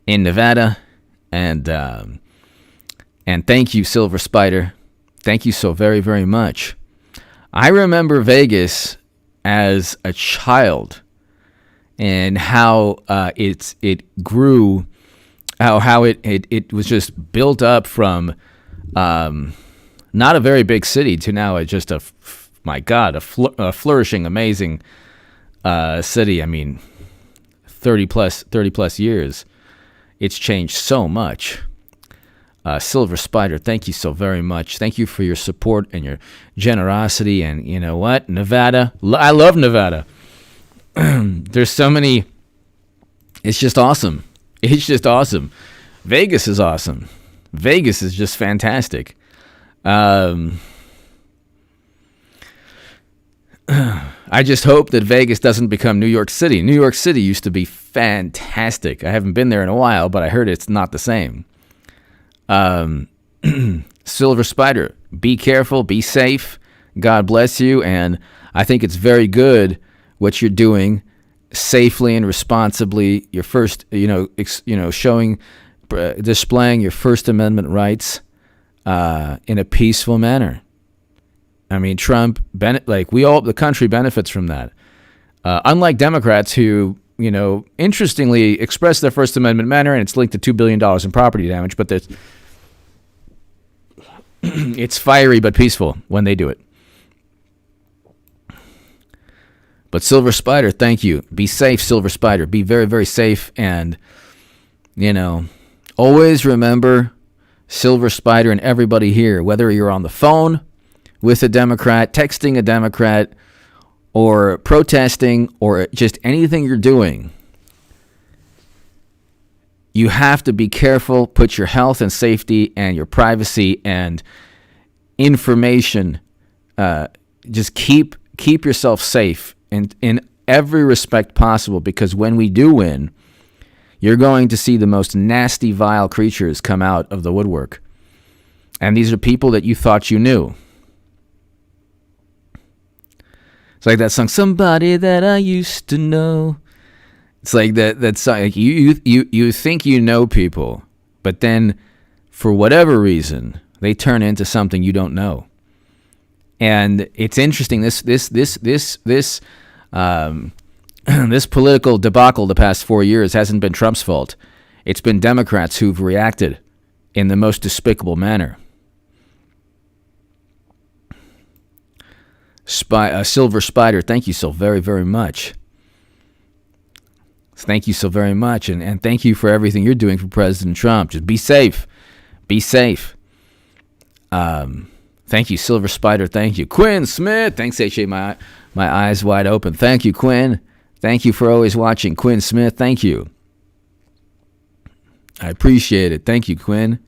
in Nevada, and thank you, Silver Spider. Thank you so very, very much. I remember Vegas as a child. and how it grew, how it was just built up from not a very big city to now just a flourishing, amazing city. I mean, 30 plus years, it's changed so much. Silver Spider, thank you so very much. Thank you for your support and your generosity. And you know what? Nevada, I love Nevada. There's so many. It's just awesome. It's just awesome. Vegas is awesome. Vegas is just fantastic. I just hope that Vegas doesn't become New York City. New York City used to be fantastic. I haven't been there in a while, but I heard it's not the same. Silver Spider, be careful, be safe. God bless you. And I think it's very good what you're doing safely and responsibly. Your first, showing, displaying your First Amendment rights in a peaceful manner. I mean, Trump, the country benefits from that. Unlike Democrats who, interestingly express their First Amendment manner, and it's linked to $2 billion in property damage, but it's fiery but peaceful when they do it. But Silver Spider, thank you. Be safe, Silver Spider. Be very, very safe. And, always remember Silver Spider and everybody here, whether you're on the phone with a Democrat, texting a Democrat, or protesting, or just anything you're doing, you have to be careful. Put your health and safety and your privacy and information, just keep yourself safe in every respect possible, because when we do win, you're going to see the most nasty, vile creatures come out of the woodwork. And these are people that you thought you knew. It's like that song, Somebody That I Used to Know. It's like that song, like you think you know people, but then for whatever reason, they turn into something you don't know. And it's interesting, this political debacle the past 4 years hasn't been Trump's fault. It's been Democrats who've reacted in the most despicable manner. Silver Spider, thank you so very, very much. Thank you so very much. And thank you for everything you're doing for President Trump. Just be safe. Be safe. Thank you, Silver Spider. Thank you. Quinn Smith. Thanks, H.A. My eyes wide open. Thank you, Quinn. Thank you for always watching. Quinn Smith, thank you. I appreciate it. Thank you, Quinn.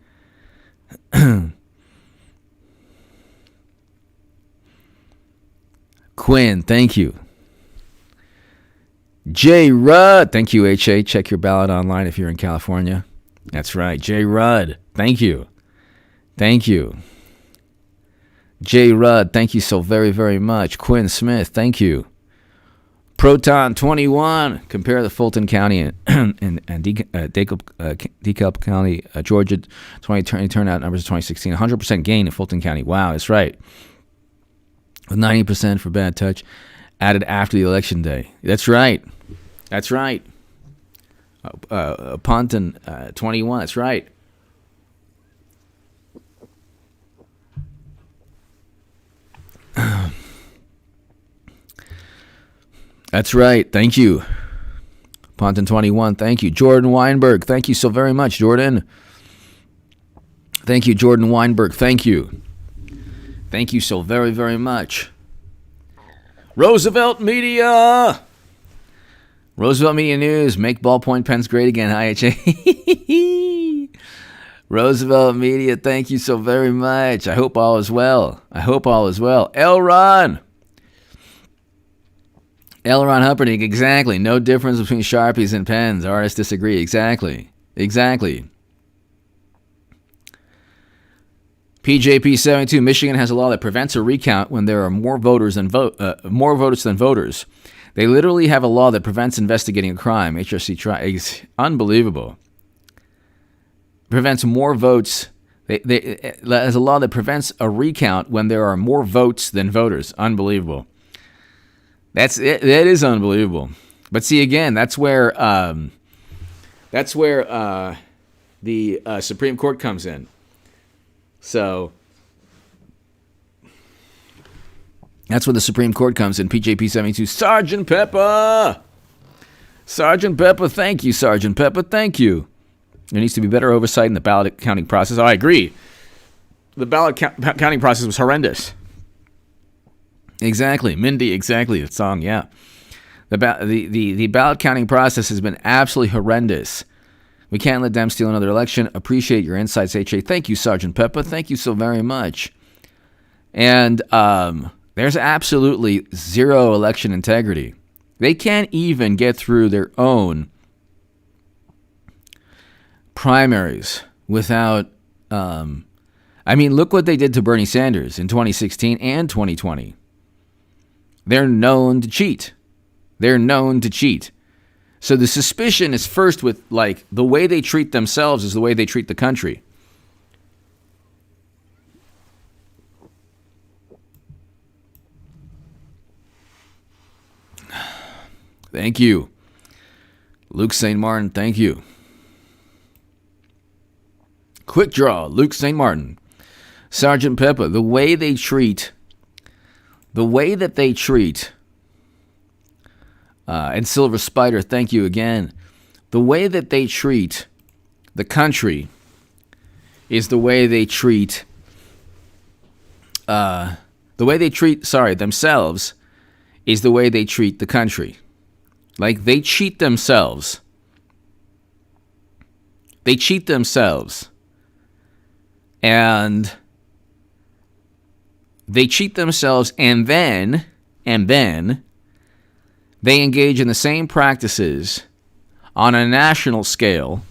Quinn, thank you. J. Rudd, thank you, H.A. Check your ballot online if you're in California. That's right, J. Rudd, thank you. Thank you. J. Rudd, thank you so very, very much. Quinn Smith, thank you. Proton 21, compare the Fulton County and DeKalb County, Georgia 2020 turnout numbers of 2016. 100% gain in Fulton County. Wow, that's right. With 90% for bad touch added after the election day. That's right. That's right. Ponton 21, that's right. That's right. Thank you. Ponton 21, thank you. Jordan Weinberg, thank you so very much, Jordan. Thank you, Jordan Weinberg, thank you. Thank you so very, very much. Roosevelt Media. Roosevelt Media News. Make ballpoint pens great again, IHA. Roosevelt Media, thank you so very much. I hope all is well. Elron Humperdinck, exactly. No difference between Sharpies and pens. Artists disagree. Exactly. PJP 72, Michigan has a law that prevents a recount when there are more votes than voters. They literally have a law that prevents investigating a crime. HRC is unbelievable. Prevents more votes. It has a law that prevents a recount when there are more votes than voters. Unbelievable. That is unbelievable. But see, again, that's where the Supreme Court comes in. So that's where the Supreme Court comes in. PJP 72, Sergeant Pepper. Sergeant Pepper, thank you, Sergeant Pepper, thank you. There needs to be better oversight in the ballot counting process. Oh, I agree. The ballot counting process was horrendous. Exactly. Mindy, exactly. The song, yeah. The ballot counting process has been absolutely horrendous. We can't let them steal another election. Appreciate your insights, HA. Thank you, Sergeant Pepper. Thank you so very much. And there's absolutely zero election integrity. They can't even get through their own primaries without... look what they did to Bernie Sanders in 2016 and 2020. They're known to cheat. They're known to cheat. So the suspicion is first with, like, the way they treat themselves is the way they treat the country. Thank you. Luke St. Martin, thank you. Quick draw, Luke St. Martin. Sergeant Pepper, the way that they treat, and Silver Spider, thank you again. The way that they treat the country is the way they treat, themselves is the way they treat the country. Like, they cheat themselves. They cheat themselves. And they cheat themselves, and then they engage in the same practices on a national scale,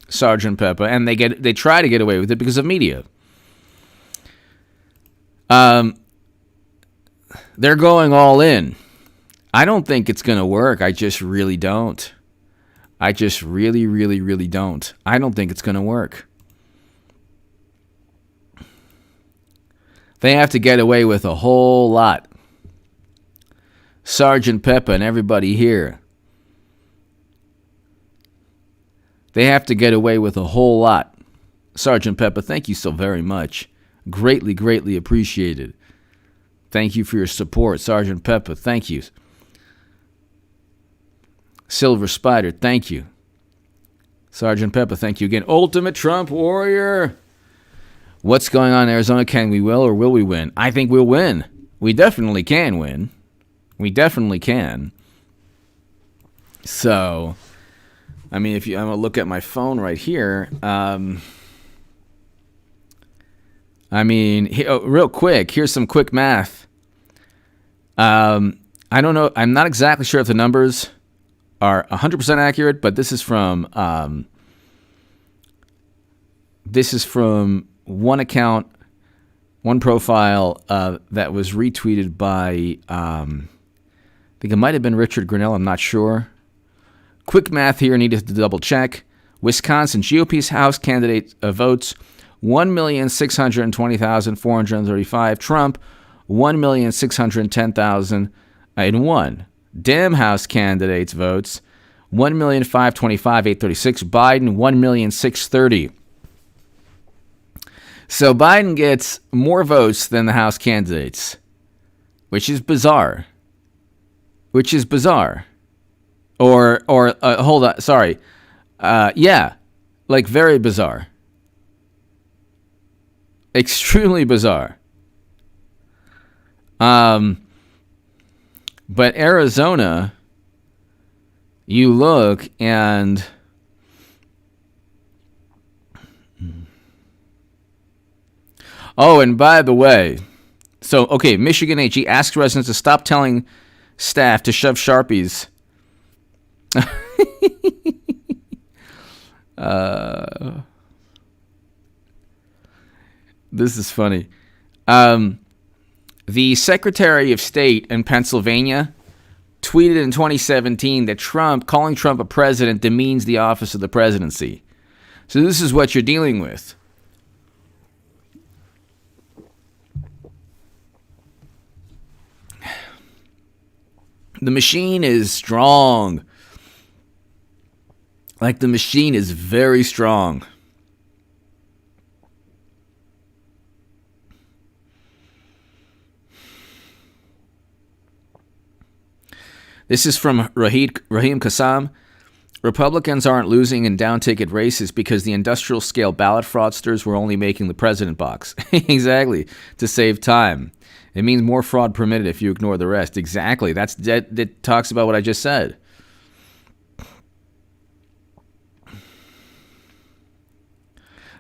Sergeant Pepper, and they try to get away with it because of media. They're going all in. I don't think it's going to work. I just really don't. I just really, really, really don't. I don't think it's going to work. They have to get away with a whole lot. Sergeant Pepper and everybody here. They have to get away with a whole lot. Sergeant Pepper, thank you so very much. Greatly, greatly appreciated. Thank you for your support. Sergeant Pepper, thank you. Silver Spider, thank you. Sergeant Pepper, thank you again. Ultimate Trump Warrior. What's going on in Arizona? Can we will or will we win? I think we'll win. We definitely can win. We definitely can. So, I'm going to look at my phone right here. Real quick, here's some quick math. I don't know. I'm not exactly sure if the numbers are 100% accurate, but this is from one account, one profile that was retweeted by, I think it might have been Richard Grinnell, I'm not sure. Quick math here, needed to double check. Wisconsin GOP's House candidate votes 1,620,435. Trump 1,610,001. Dem House candidates votes 1,525,836. Biden 1,630,000. So Biden gets more votes than the House candidates, which is bizarre. Or hold on, sorry. Yeah, like very bizarre. Extremely bizarre. But Arizona, you look and and by the way, Michigan AG asks residents to stop telling staff to shove Sharpies. This is funny. The Secretary of State in Pennsylvania tweeted in 2017 that calling Trump a president demeans the office of the presidency. So this is what you're dealing with. The machine is strong. Like the machine is very strong. This is from Raheem Kassam. Republicans aren't losing in down-ticket races because the industrial-scale ballot fraudsters were only making the president box. Exactly, to save time. It means more fraud permitted if you ignore the rest. Exactly, that talks about what I just said.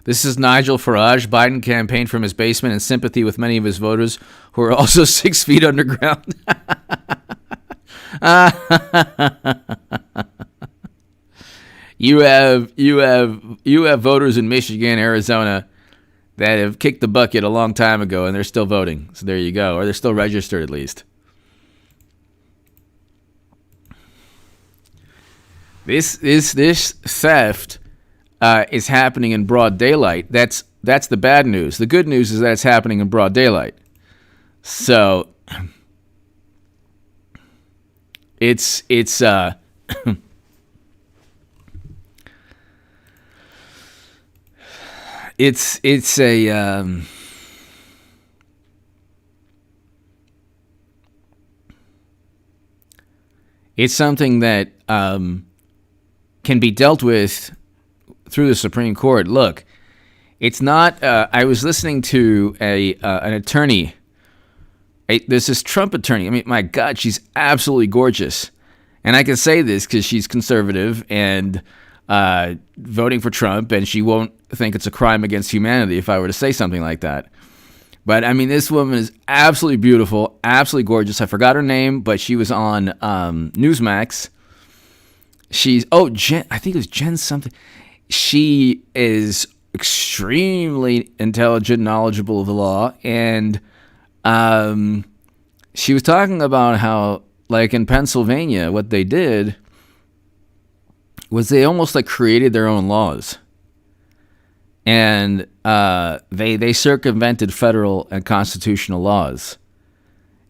This is Nigel Farage. Biden campaigned from his basement in sympathy with many of his voters who are also 6 feet underground. You have voters in Michigan, Arizona that have kicked the bucket a long time ago, and they're still voting. So there you go, or they're still registered at least. This theft is happening in broad daylight. That's the bad news. The good news is that it's happening in broad daylight. So it's it's something that can be dealt with through the Supreme Court. Look, it's not. I was listening to an attorney. There's this Trump attorney. I mean, my God, she's absolutely gorgeous, and I can say this because she's conservative and voting for Trump, and she won't think it's a crime against humanity if I were to say something like that. But I mean, this woman is absolutely beautiful, absolutely gorgeous. I forgot her name, but she was on Newsmax. Jen, I think it was Jen something. She is extremely intelligent, knowledgeable of the law, and she was talking about how, like in Pennsylvania, what they did was they almost like created their own laws. And they circumvented federal and constitutional laws.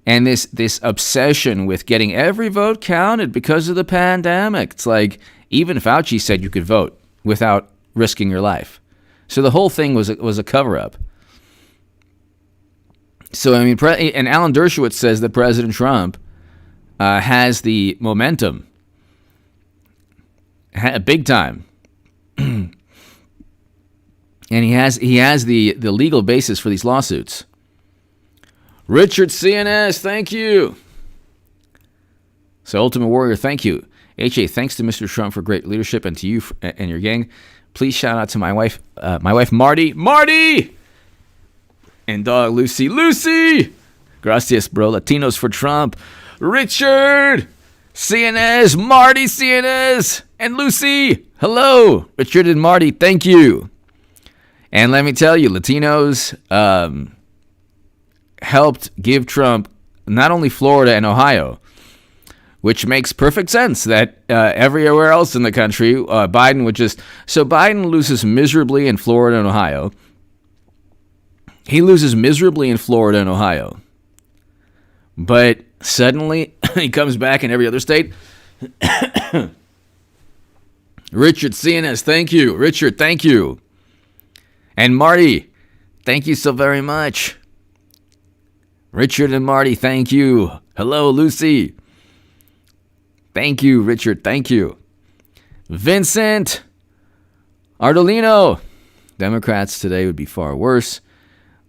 And this obsession with getting every vote counted because of the pandemic. It's like even Fauci said you could vote without risking your life. So the whole thing was a cover-up. So, I mean, and Alan Dershowitz says that President Trump has the momentum, big time. And he has the legal basis for these lawsuits. Richard CNS, thank you. So Ultimate Warrior, thank you. HA, thanks to Mr. Trump for great leadership and to you and your gang. Please shout out to my wife Marty, and dog Lucy. Gracias, bro. Latinos for Trump. Richard CNS, Marty CNS, and Lucy. Hello, Richard and Marty. Thank you. And let me tell you, Latinos helped give Trump not only Florida and Ohio, which makes perfect sense that everywhere else in the country, Biden would just... So Biden loses miserably in Florida and Ohio. He loses miserably in Florida and Ohio. But suddenly, he comes back in every other state. Richard CNS, thank you. Richard, thank you. And Marty, thank you so very much. Richard and Marty, thank you. Hello, Lucy. Thank you, Richard. Thank you. Vincent Ardolino. Democrats today would be far worse.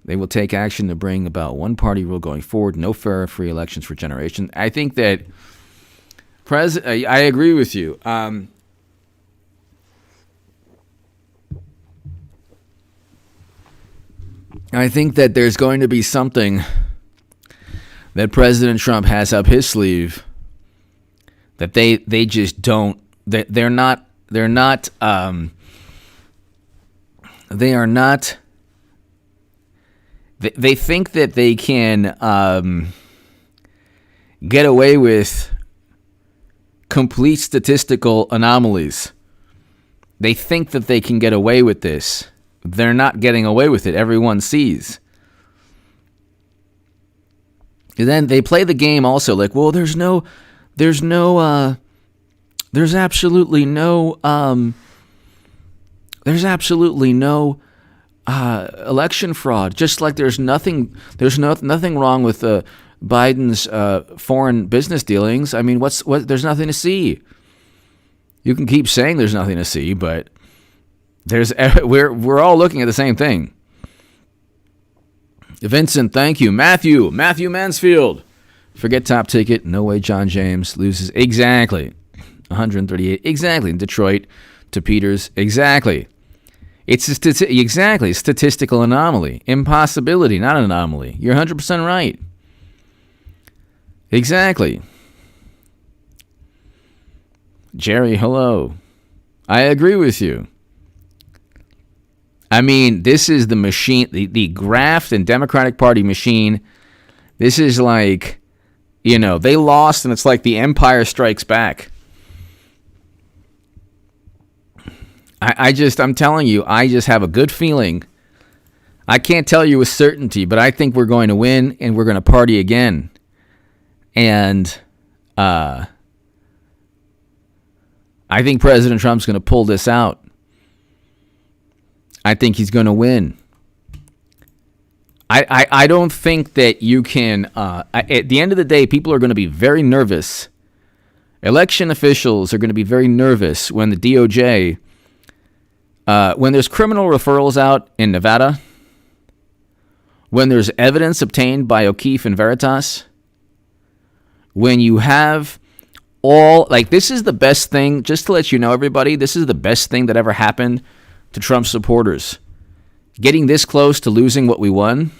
They will take action to bring about one-party rule going forward. No fair, free elections for generations. I think that I agree with you. I think that there's going to be something that President Trump has up his sleeve that they just don't. They are not. They think that they can get away with complete statistical anomalies. They think that they can get away with this. They're not getting away with it. Everyone sees. And then they play the game also like, well, there's no There's absolutely no election fraud. Just like there's nothing wrong with Biden's foreign business dealings. I mean, there's nothing to see. You can keep saying there's nothing to see, but we're all looking at the same thing. Vincent, thank you. Matthew Mansfield. Forget top ticket. No way John James loses. Exactly. 138. Exactly. In Detroit to Peters. Exactly. It's a statistical anomaly. Impossibility, not an anomaly. You're 100% right. Exactly. Jerry, hello. I agree with you. I mean, this is the machine, the graft and Democratic Party machine. This is like, they lost, and it's like the Empire Strikes Back. I'm telling you, I just have a good feeling. I can't tell you with certainty, but I think we're going to win, and we're going to party again. And I think President Trump's going to pull this out. I think he's going to win. I don't think that you can... at the end of the day, people are going to be very nervous. Election officials are going to be very nervous when the DOJ... when there's criminal referrals out in Nevada, when there's evidence obtained by O'Keefe and Veritas, when you have this is the best thing, just to let you know, everybody, this is the best thing that ever happened to Trump supporters. Getting this close to losing what we won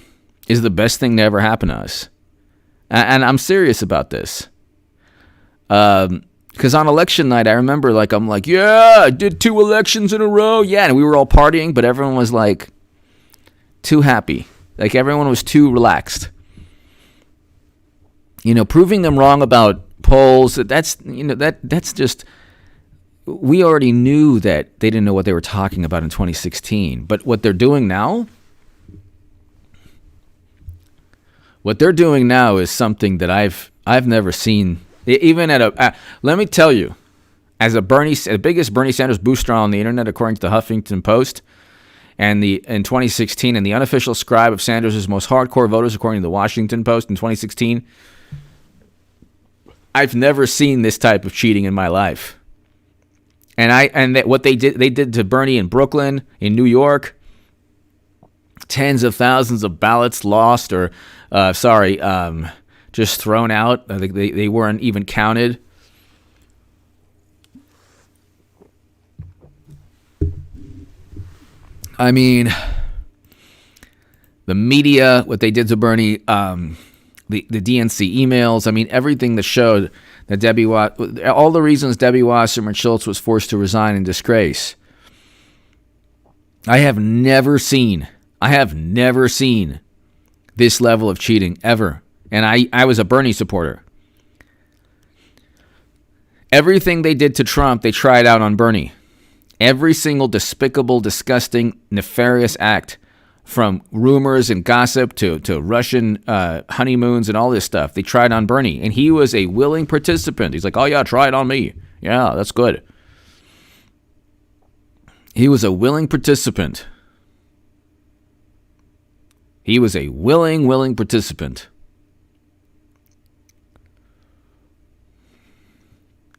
is the best thing that ever happened to us. And I'm serious about this. Because on election night, I remember, I'm like, yeah, I did 2 elections in a row. Yeah, and we were all partying, but everyone was, too happy. Everyone was too relaxed. Proving them wrong about polls, that's just... We already knew that they didn't know what they were talking about in 2016. But what they're doing now... What they're doing now is something that I've never seen... Even let me tell you, as the biggest Bernie Sanders booster on the internet, according to the Huffington Post, and in 2016, and the unofficial scribe of Sanders' most hardcore voters, according to the Washington Post in 2016, I've never seen this type of cheating in my life. And what they did to Bernie in Brooklyn, in New York, tens of thousands of ballots lost, or just thrown out. I think they weren't even counted. I mean, the media, what they did to Bernie, the DNC emails. I mean, everything that showed that all the reasons Debbie Wasserman Schultz was forced to resign in disgrace. I have never seen this level of cheating ever. And I was a Bernie supporter. Everything they did to Trump, they tried out on Bernie. Every single despicable, disgusting, nefarious act, from rumors and gossip to Russian honeymoons and all this stuff, they tried on Bernie. And he was a willing participant. He's like, oh yeah, try it on me. Yeah, that's good. He was a willing participant. He was a willing participant.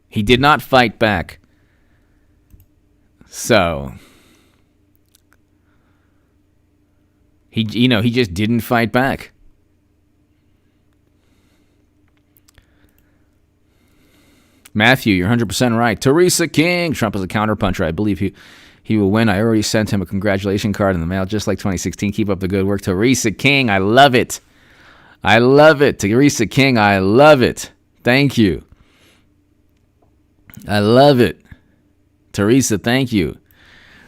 He did not fight back. So he just didn't fight back. Matthew, you're 100% right. Teresa King, Trump is a counterpuncher. I believe he will win. I already sent him a congratulation card in the mail, just like 2016. Keep up the good work. Teresa King, I love it. Teresa King, I love it. Thank you. I love it. Teresa, thank you.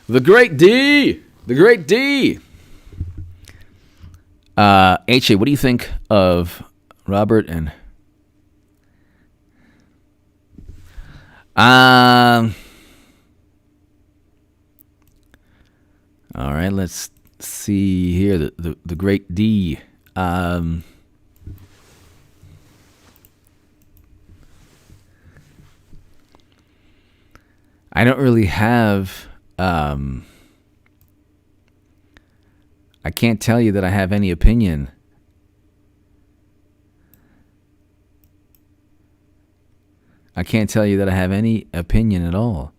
The Great D. H.A., what do you think of Robert and... all right, let's see here. The Great D. don't really have. I can't tell you that I have any opinion. I can't tell you that I have any opinion at all.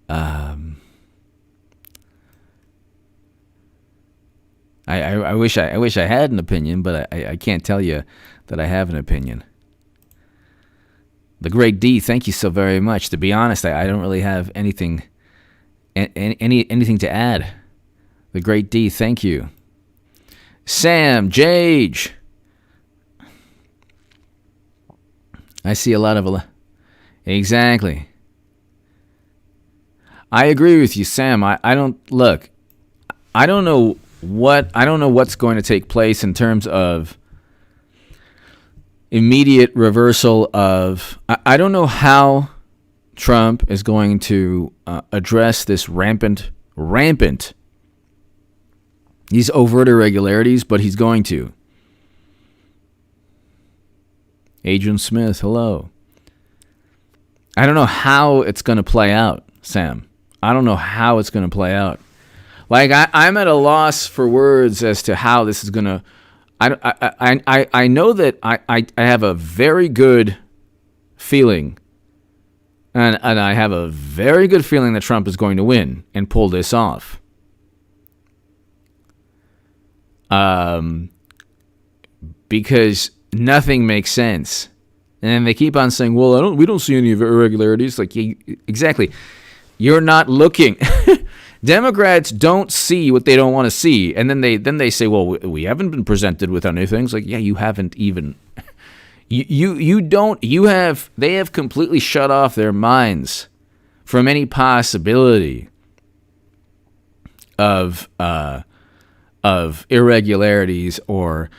I wish I had an opinion, but I can't tell you that I have an opinion. The Great D, thank you so very much. To be honest, I don't really have anything to add. The Great D, thank you. Sam, Jage. I see a lot of... Exactly. I agree with you, Sam. I don't... Look, I don't know what's going to take place in terms of immediate reversal of... I don't know how Trump is going to address this rampant, these overt irregularities, but he's going to. Adrian Smith, hello. I don't know how it's going to play out, Sam. I don't know how it's going to play out. Like, I'm at a loss for words as to how this is going to... I know that I have a very good feeling, and I have a very good feeling that Trump is going to win and pull this off. Because nothing makes sense. And they keep on saying, well, we don't see any irregularities. Like, exactly. You're not looking. Democrats don't see what they don't want to see. And then they say, well, we haven't been presented with anything. It's like, yeah, you haven't even. They have completely shut off their minds from any possibility of irregularities or,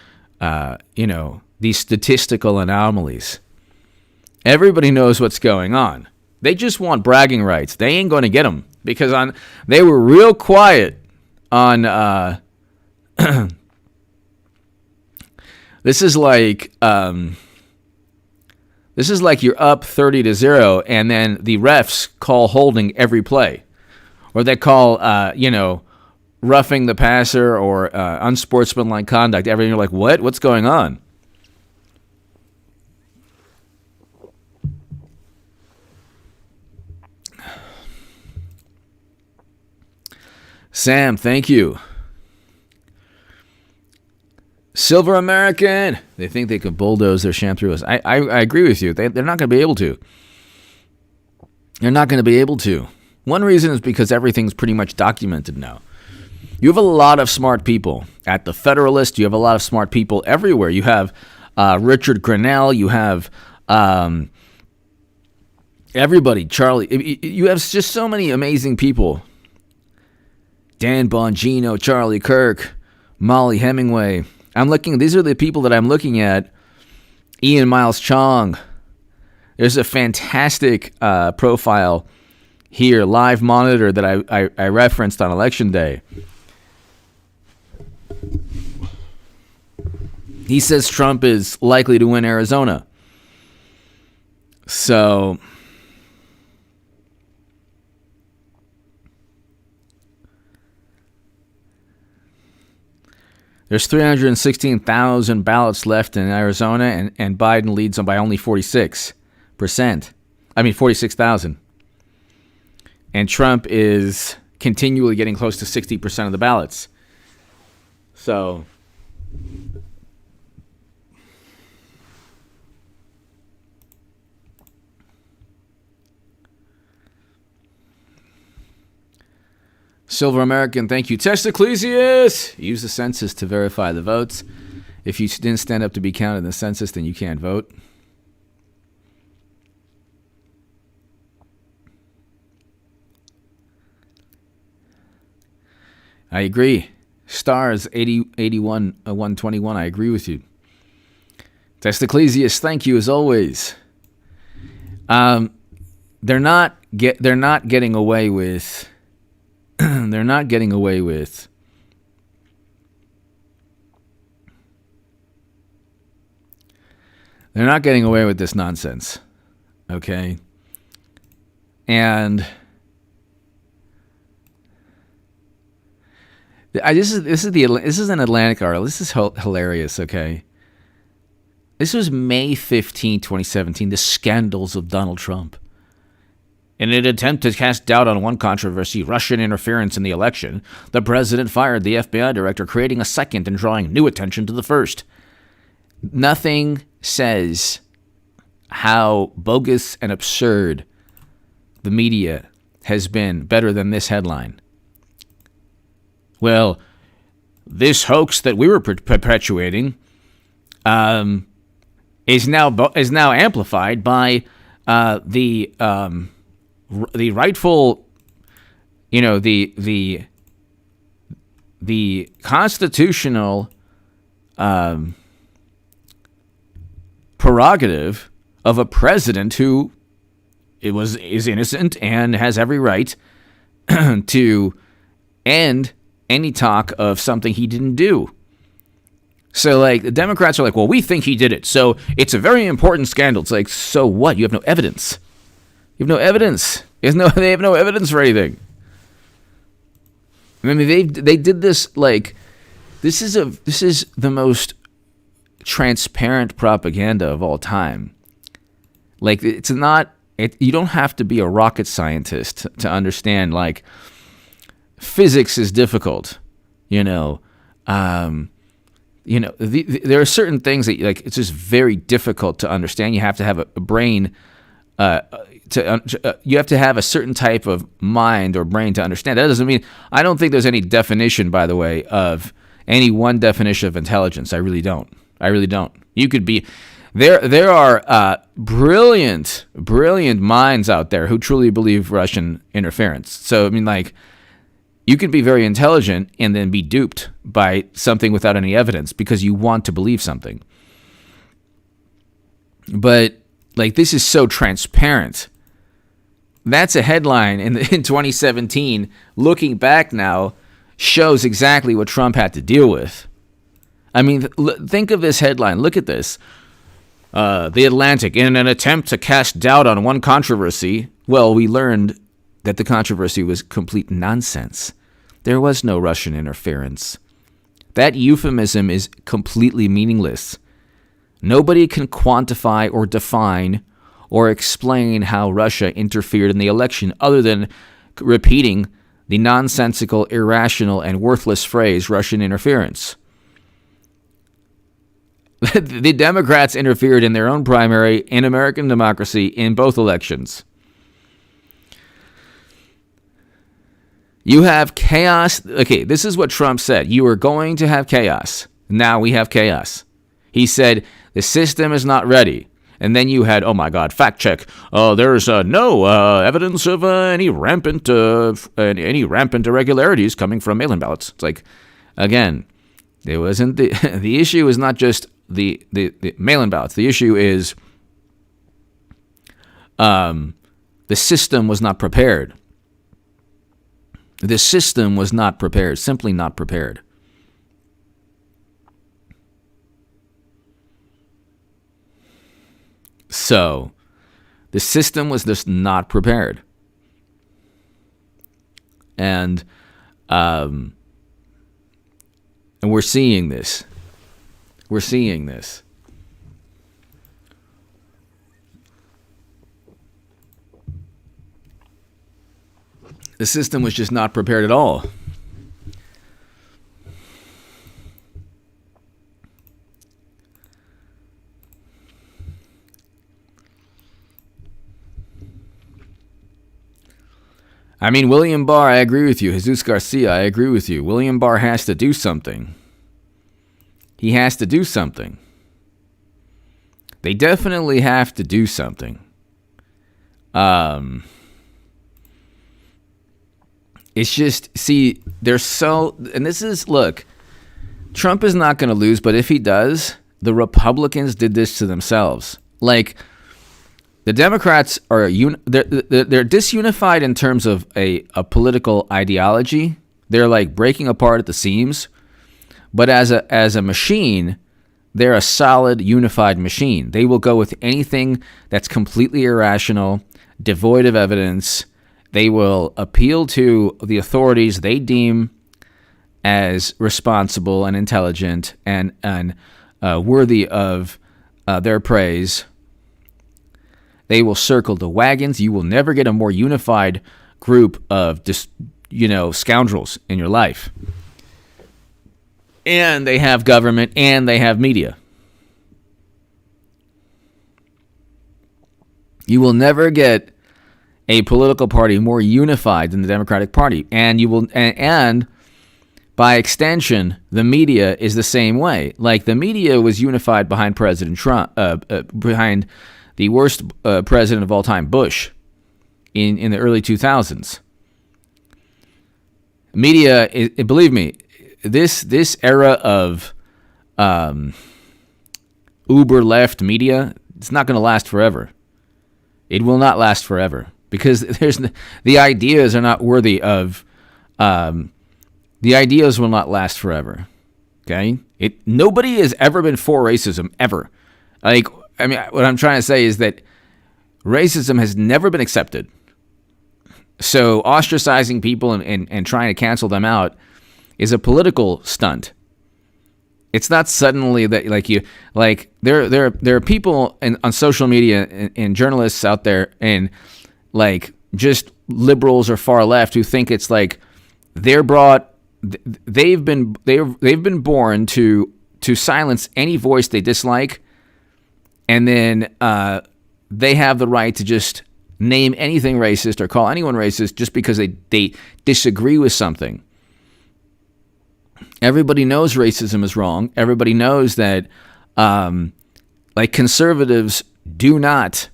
these statistical anomalies. Everybody knows what's going on. They just want bragging rights. They ain't going to get them because they were real quiet on. This is like you're up 30-0, and then the refs call holding every play, or they call roughing the passer or unsportsmanlike conduct. Everything, you're like, what? What's going on? Sam, thank you. Silver American. They think they can bulldoze their sham through us. I agree with you. They're not going to be able to. They're not going to be able to. One reason is because everything's pretty much documented now. You have a lot of smart people at the Federalist. You have a lot of smart people everywhere. You have Richard Grenell. You have everybody. Charlie. You have just so many amazing people. Dan Bongino, Charlie Kirk, Molly Hemingway. These are the people that I'm looking at. Ian Miles Chong. There's a fantastic profile here, Live Monitor, that I referenced on Election Day. He says Trump is likely to win Arizona. So... there's 316,000 ballots left in Arizona, and Biden leads them by only 46%. 46,000. And Trump is continually getting close to 60% of the ballots. So... Silver American, thank you. Test Ecclesias! Use the census to verify the votes. If you didn't stand up to be counted in the census, then you can't vote. I agree. Stars 81 121. I agree with you. Test Ecclesias, thank you as always. They're not getting away with. They're not getting away with this nonsense. Okay? And This is an Atlantic article. This is hilarious. Okay, this was May 15, 2017. The scandals of Donald Trump. In an attempt to cast doubt on one controversy, Russian interference in the election, the president fired the FBI director, creating a second and drawing new attention to the first. Nothing says how bogus and absurd the media has been better than this headline. Well, this hoax that we were perpetuating is now amplified by the rightful, the constitutional prerogative of a president who is innocent and has every right to end any talk of something he didn't do. So, the Democrats are like, well, we think he did it, so it's a very important scandal. It's like, so what? You have no evidence. You have no evidence. They have no evidence for anything. I mean, they did this, this is the most transparent propaganda of all time. It's not, you don't have to be a rocket scientist to understand, physics is difficult, there are certain things that it's just very difficult to understand. You have to have a brain you have to have a certain type of mind or brain to understand. That doesn't mean, I don't think there's any definition, by the way, of any one definition of intelligence. I really don't. You could be, there are brilliant minds out there who truly believe Russian interference. So, I mean, you could be very intelligent and then be duped by something without any evidence because you want to believe something. But, this is so transparent. That's a headline in 2017. Looking back now, shows exactly what Trump had to deal with. I mean, think of this headline. Look at this. The Atlantic, in an attempt to cast doubt on one controversy. Well, we learned that the controversy was complete nonsense. There was no Russian interference. That euphemism is completely meaningless. Nobody can quantify or define or explain how Russia interfered in the election other than repeating the nonsensical, irrational, and worthless phrase Russian interference. The Democrats interfered in their own primary in American democracy in both elections. You have chaos. Okay, this is what Trump said. You are going to have chaos. Now we have chaos. He said the system is not ready. And then you had, oh my God, fact check. There's no evidence of any rampant irregularities coming from mail-in ballots. It's like, again, it wasn't the issue is not just the mail-in ballots. The issue is the system was not prepared. The system was not prepared, simply not prepared. So, the system was just not prepared. And we're seeing this. We're seeing this. The system was just not prepared at all. I mean, William Barr, I agree with you. Jesus Garcia, I agree with you. William Barr has to do something. He has to do something. They definitely have to do something. It's just, see, they're so, and this is, look, Trump is not going to lose, but if he does, the Republicans did this to themselves. Like, the Democrats are, they're disunified in terms of a political ideology. They're like breaking apart at the seams. But as a machine, they're a solid, unified machine. They will go with anything that's completely irrational, devoid of evidence. They will appeal to the authorities they deem as responsible and intelligent and worthy of their praise, they will circle the wagons. You will never get a more unified group of scoundrels in your life. And they have government and they have media. You will never get a political party more unified than the Democratic Party, and you will, and by extension, the media is the same way. Like the media was unified behind President Trump, behind the worst president of all time, Bush, in the early 2000s. Media, believe me, this era of uber left media, it's not going to last forever. It will not last forever because the ideas are not worthy of. The ideas will not last forever. Okay, nobody has ever been for racism ever. What I'm trying to say is that racism has never been accepted. So ostracizing people and trying to cancel them out is a political stunt. It's not suddenly that there are people on social media and journalists out there and just liberals or far left who think it's like they've been born to silence any voice they dislike, and then they have the right to just name anything racist or call anyone racist just because they disagree with something. Everybody knows racism is wrong. Everybody knows that conservatives do not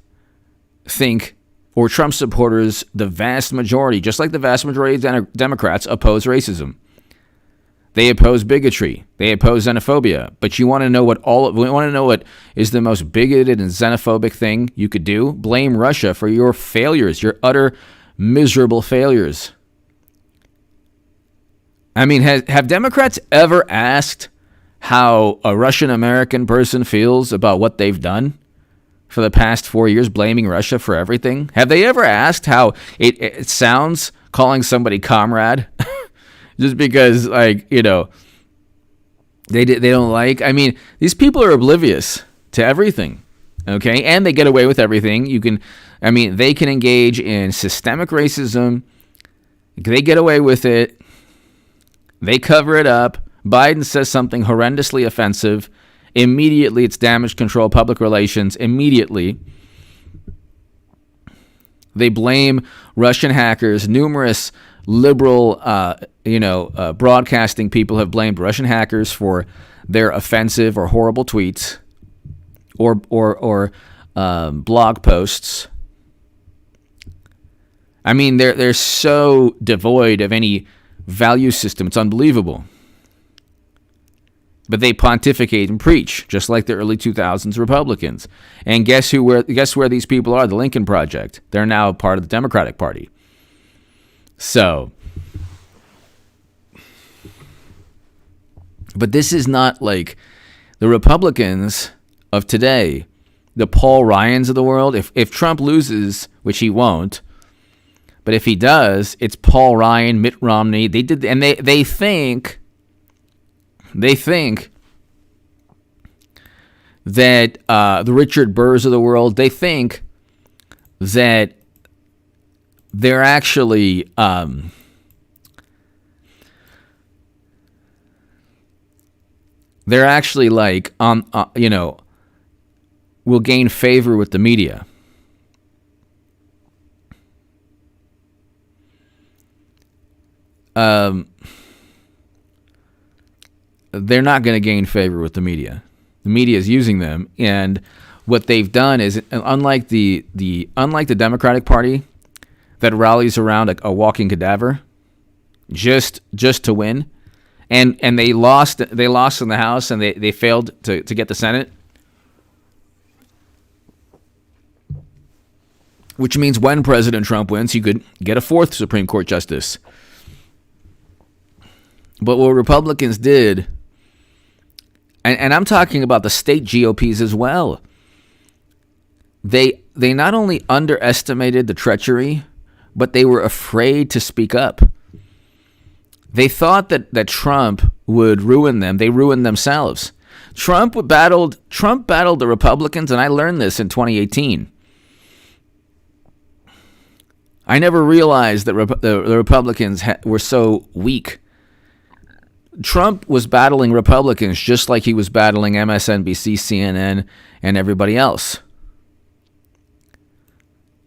think, or Trump supporters, the vast majority, just like the vast majority of Democrats, oppose racism. They oppose bigotry. They oppose xenophobia. But you want to know what is the most bigoted and xenophobic thing you could do? Blame Russia for your failures, your utter miserable failures. I mean, have Democrats ever asked how a Russian American person feels about what they've done for the past 4 years, blaming Russia for everything? Have they ever asked how it sounds calling somebody comrade? Just because, they don't like. I mean, these people are oblivious to everything, okay? And they get away with everything. They can engage in systemic racism. They get away with it. They cover it up. Biden says something horrendously offensive. Immediately, it's damage control, public relations. Immediately, they blame Russian hackers. Numerous liberal, broadcasting people have blamed Russian hackers for their offensive or horrible tweets or blog posts. I mean, they're so devoid of any value system. It's unbelievable. But they pontificate and preach, just like the early 2000s Republicans. And guess where these people are? The Lincoln Project. They're now part of the Democratic Party. So, but this is not like the Republicans of today, the Paul Ryans of the world. If Trump loses, which he won't, but if he does, it's Paul Ryan, Mitt Romney. They think that the Richard Burrs of the world, they think that they're actually will gain favor with the media. They're not going to gain favor with the media. The media is using them, and what they've done is, unlike the Democratic Party that rallies around a walking cadaver, just to win, and they lost in the House, and they failed to get the Senate, which means when President Trump wins, he could get a fourth Supreme Court justice. But what Republicans did, and I'm talking about the state GOPs as well, they not only underestimated the treachery, but they were afraid to speak up. They thought that Trump would ruin them. They ruined themselves. Trump battled the Republicans, and I learned this in 2018. I never realized that the Republicans were so weak. Trump was battling Republicans just like he was battling MSNBC, CNN, and everybody else.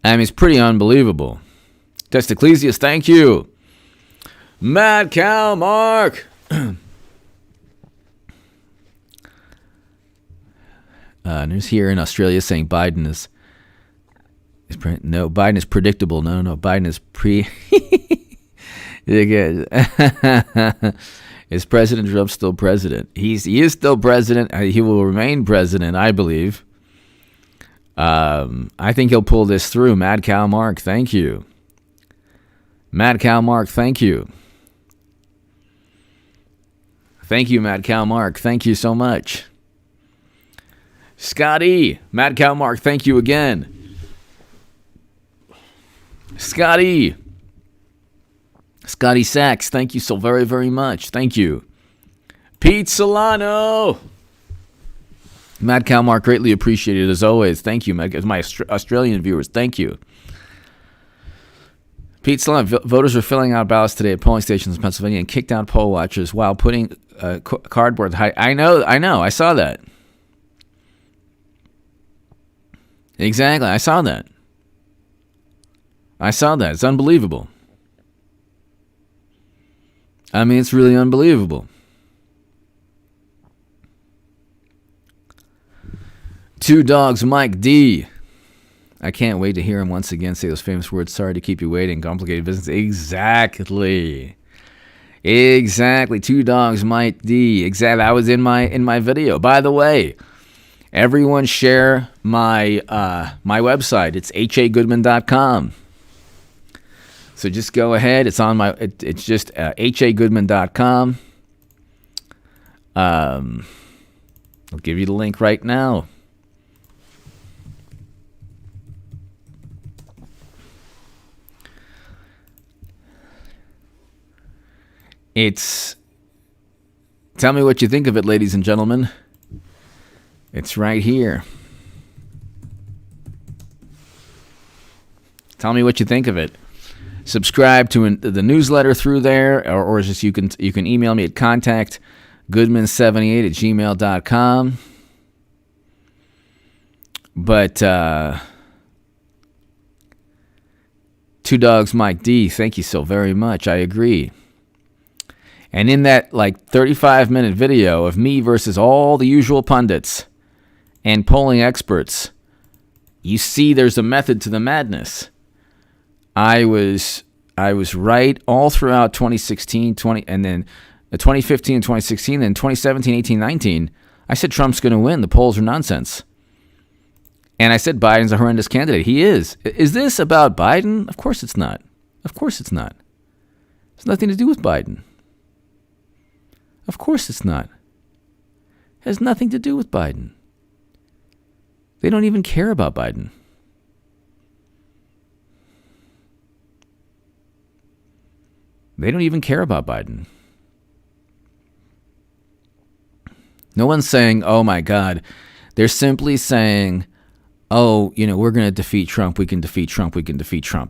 I mean, it's pretty unbelievable. Testaclesius, thank you. Mad Cow Mark. News here in Australia saying Biden is Biden is predictable. No, Biden is Is President Trump still president? He is still president. He will remain president, I believe. I think he'll pull this through. Mad Cow Mark, thank you. Mad Cow Mark, thank you. Thank you, Mad Cow Mark. Thank you so much. Scotty, Mad Cow Mark, thank you again. Scotty Sachs, thank you so very, very much. Thank you. Pete Solano. Mad Cow Mark, greatly appreciated as always. Thank you, my Australian viewers. Thank you. Pete Solano, voters are filling out ballots today at polling stations in Pennsylvania and kicked out poll watchers while putting cardboard. I know. I saw that. Exactly. I saw that. It's unbelievable. I mean, it's really unbelievable. Two Dogs Mike D. I can't wait to hear him once again say those famous words, sorry to keep you waiting, complicated business. Exactly. Two Dogs Mike D. Exactly. I was in my video. By the way, everyone share my website. It's hagoodman.com. So just go ahead. It's on my. It's just hagoodman.com. I'll give you the link right now. Tell me what you think of it, ladies and gentlemen. It's right here. Tell me what you think of it. Subscribe to the newsletter through there, or just you can email me at contactgoodman78@gmail.com. But Two Dogs Mike D, thank you so very much. I agree. And in that 35-minute video of me versus all the usual pundits and polling experts, you see there's a method to the madness. I was right all throughout 2016, and then 2015 and 2016, then 2017, 18, 19. I said Trump's going to win. The polls are nonsense. And I said Biden's a horrendous candidate. He is. Is this about Biden? Of course it's not. It's nothing to do with Biden. Of course it's not. It has nothing to do with Biden. They don't even care about Biden. They don't even care about Biden. No one's saying, oh my God. They're simply saying, oh, we're going to defeat Trump. We can defeat Trump.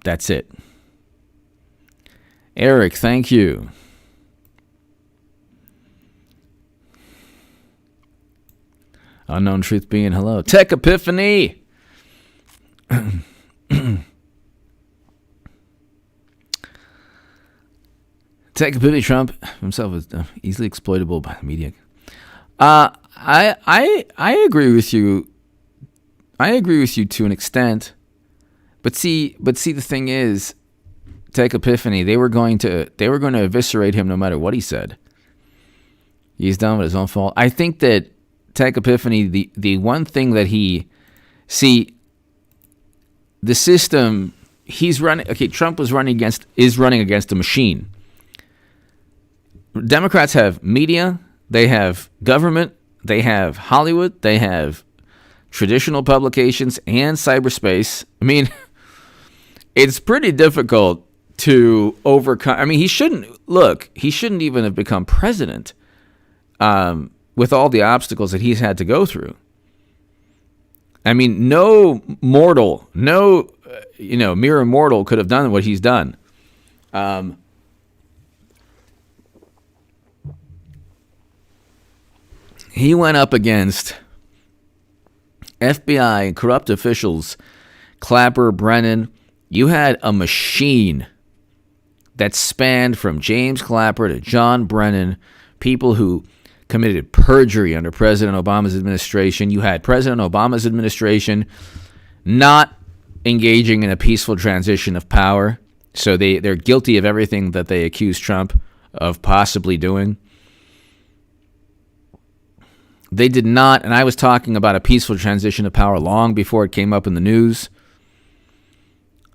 That's it. Eric, thank you. Unknown Truth being hello. Tech Epiphany. Tech Epiphany. Trump himself is easily exploitable by the media. I agree with you. I agree with you to an extent. But see the thing is, Tech Epiphany, they were going to eviscerate him no matter what he said. He's done with his own fault. I think that Tech Epiphany, the one thing that the system he's running, Trump is running against a machine. Democrats have media, they have government, they have Hollywood, they have traditional publications and cyberspace. I mean, it's pretty difficult to overcome. I mean, he shouldn't even have become president with all the obstacles that he's had to go through. I mean, no mortal, mere mortal could have done what he's done. He went up against FBI and corrupt officials, Clapper, Brennan. You had a machine that spanned from James Clapper to John Brennan, people who committed perjury under President Obama's administration. You had President Obama's administration not engaging in a peaceful transition of power, so they're guilty of everything that they accuse Trump of possibly doing. They did not, and I was talking about a peaceful transition of power long before it came up in the news.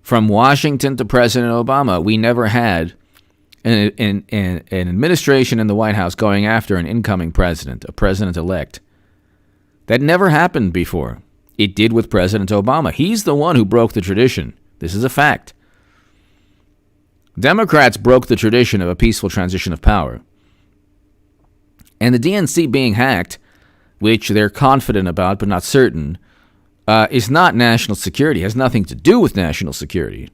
From Washington to President Obama, we never had an administration in the White House going after an incoming president, a president-elect. That never happened before. It did with President Obama. He's the one who broke the tradition. This is a fact. Democrats broke the tradition of a peaceful transition of power. And the DNC being hacked, which they're confident about but not certain, is not national security. It has nothing to do with national security.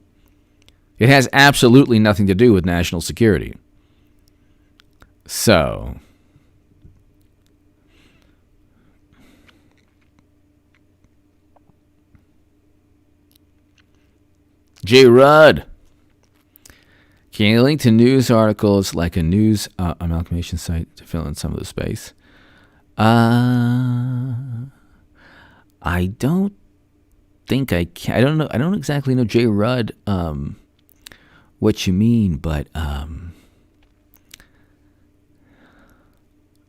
It has absolutely nothing to do with national security. So, J. Rudd. Can you link to news articles like a news amalgamation site to fill in some of the space? I don't think I can. I don't know. I don't exactly know, J. Rudd, what you mean, but I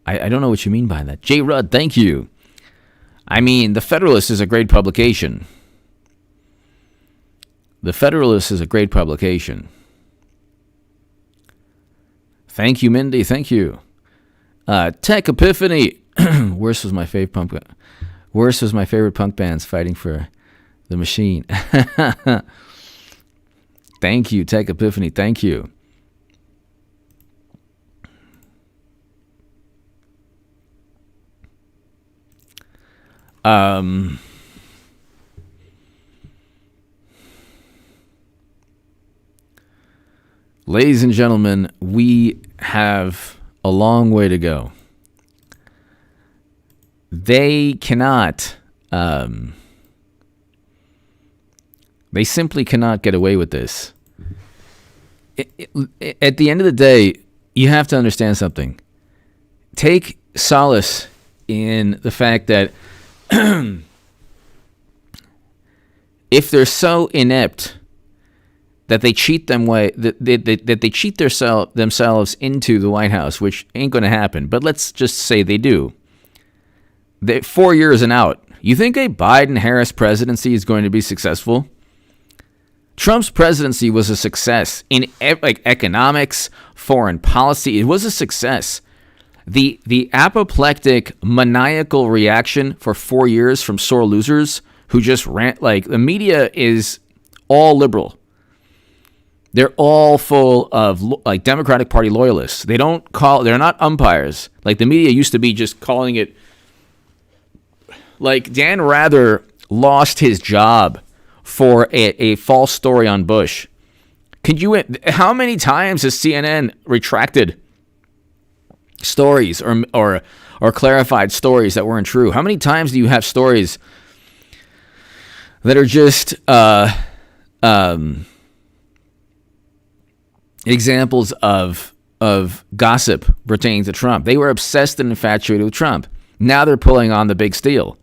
don't know what you mean by that. J. Rudd, thank you. I mean, The Federalist is a great publication. The Federalist is a great publication. Thank you, Mindy. Thank you. Tech Epiphany. Worst was my favorite punk bands fighting for the machine. Thank you, Tech Epiphany. Thank you. Ladies and gentlemen, we have a long way to go. They cannot, they simply cannot get away with this. At the end of the day, you have to understand something. Take solace in the fact that if they're so inept that they cheat that they cheat themselves into the White House, which ain't going to happen, but let's just say they do. 4 years and out. You think a Biden-Harris presidency is going to be successful? Trump's presidency was a success in economics, foreign policy. It was a success. The apoplectic, maniacal reaction for 4 years from sore losers who just rant, the media is all liberal. They're all full of Democratic Party loyalists. They're not umpires. The media used to be just calling it. Dan Rather lost his job for a false story on Bush. How many times has CNN retracted stories or clarified stories that weren't true? How many times do you have stories that are just examples of gossip pertaining to Trump? They were obsessed and infatuated with Trump. Now they're pulling on the big steel.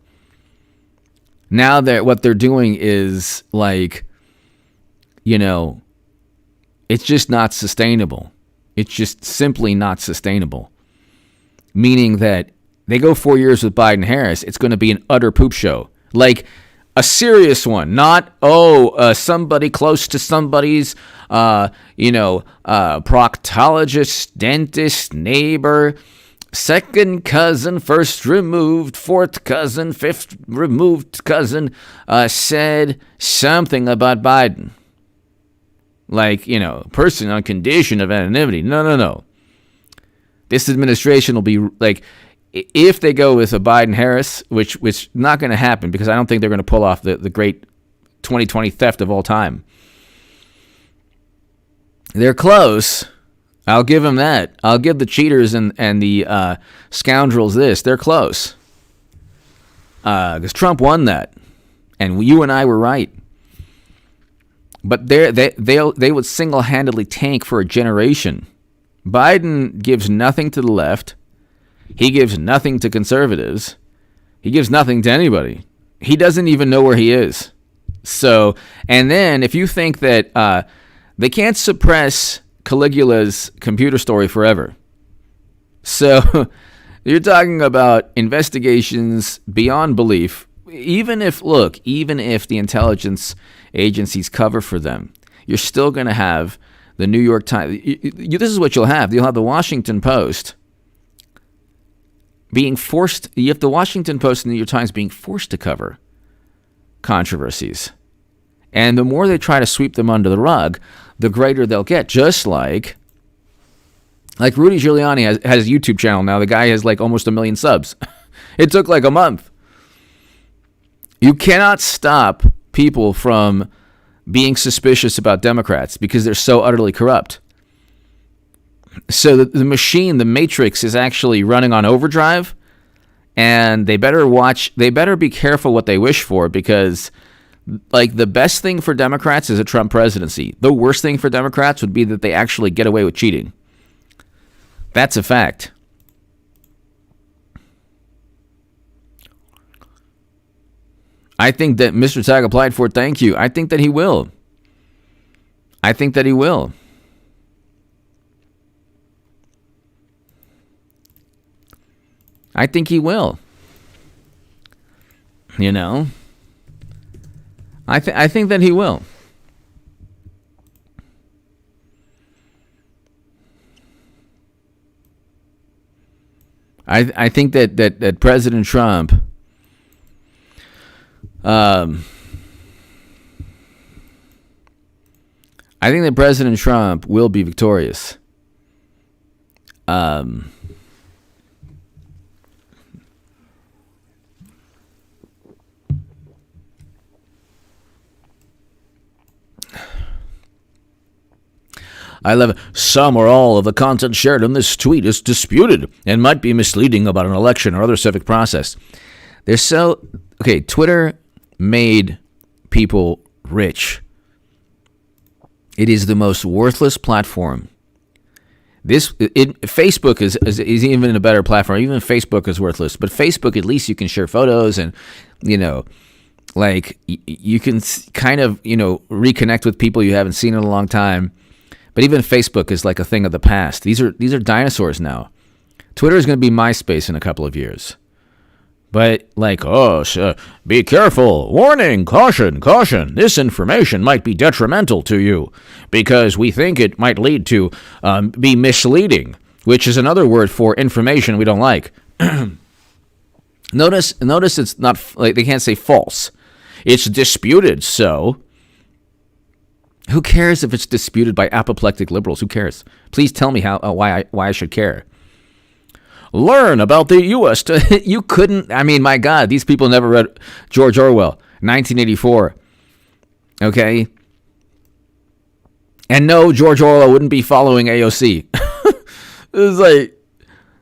Now what they're doing is it's just not sustainable. It's just simply not sustainable. Meaning that they go 4 years with Biden-Harris, it's going to be an utter poop show. A serious one, not, somebody close to somebody's, proctologist, dentist, neighbor, second cousin, first removed, fourth cousin, fifth removed cousin, said something about Biden. Like, person on condition of anonymity. No. This administration will be like, if they go with a Biden-Harris, which not going to happen because I don't think they're going to pull off the great 2020 theft of all time. They're close. I'll give them that. I'll give the cheaters and the scoundrels this. They're close. Because Trump won that. And you and I were right. But they would single-handedly tank for a generation. Biden gives nothing to the left. He gives nothing to conservatives. He gives nothing to anybody. He doesn't even know where he is. So, and then if you think that they can't suppress Caligula's computer story forever. So you're talking about investigations beyond belief. Even if the intelligence agencies cover for them, you're still going to have the New York Times. This is what you'll have. You'll have the Washington Post being forced. You have the Washington Post and the New York Times being forced to cover controversies. And the more they try to sweep them under the rug, the greater they'll get. Just like Rudy Giuliani has a YouTube channel now. The guy has like almost 1 million subs. It took like a month. You cannot stop people from being suspicious about Democrats because they're so utterly corrupt. So the machine, the matrix, is actually running on overdrive, and they better be careful what they wish for, because like the best thing for Democrats is a Trump presidency. The worst thing for Democrats would be that they actually get away with cheating. That's a fact. I think that Mr. Tag applied for it. Thank you. I think that he will. I think that he will. I think he will. I think that he will. I think that President Trump I think that President Trump will be victorious. I love it. Some or all of the content shared in this tweet is disputed and might be misleading about an election or other civic process. Twitter made people rich. It is the most worthless platform. Facebook is even a better platform. Even Facebook is worthless. But Facebook, at least you can share photos and, you can kind of, reconnect with people you haven't seen in a long time. But even Facebook is like a thing of the past. These are dinosaurs now. Twitter is going to be MySpace in a couple of years. But be careful. Warning, caution. This information might be detrimental to you because we think it might lead to be misleading, which is another word for information we don't like. Notice it's not like they can't say false. It's disputed, so who cares if it's disputed by apoplectic liberals? Who cares? Please tell me why I should care. Learn about the U.S. You couldn't. I mean, my God, these people never read George Orwell, 1984. Okay? And no, George Orwell wouldn't be following AOC. It was like,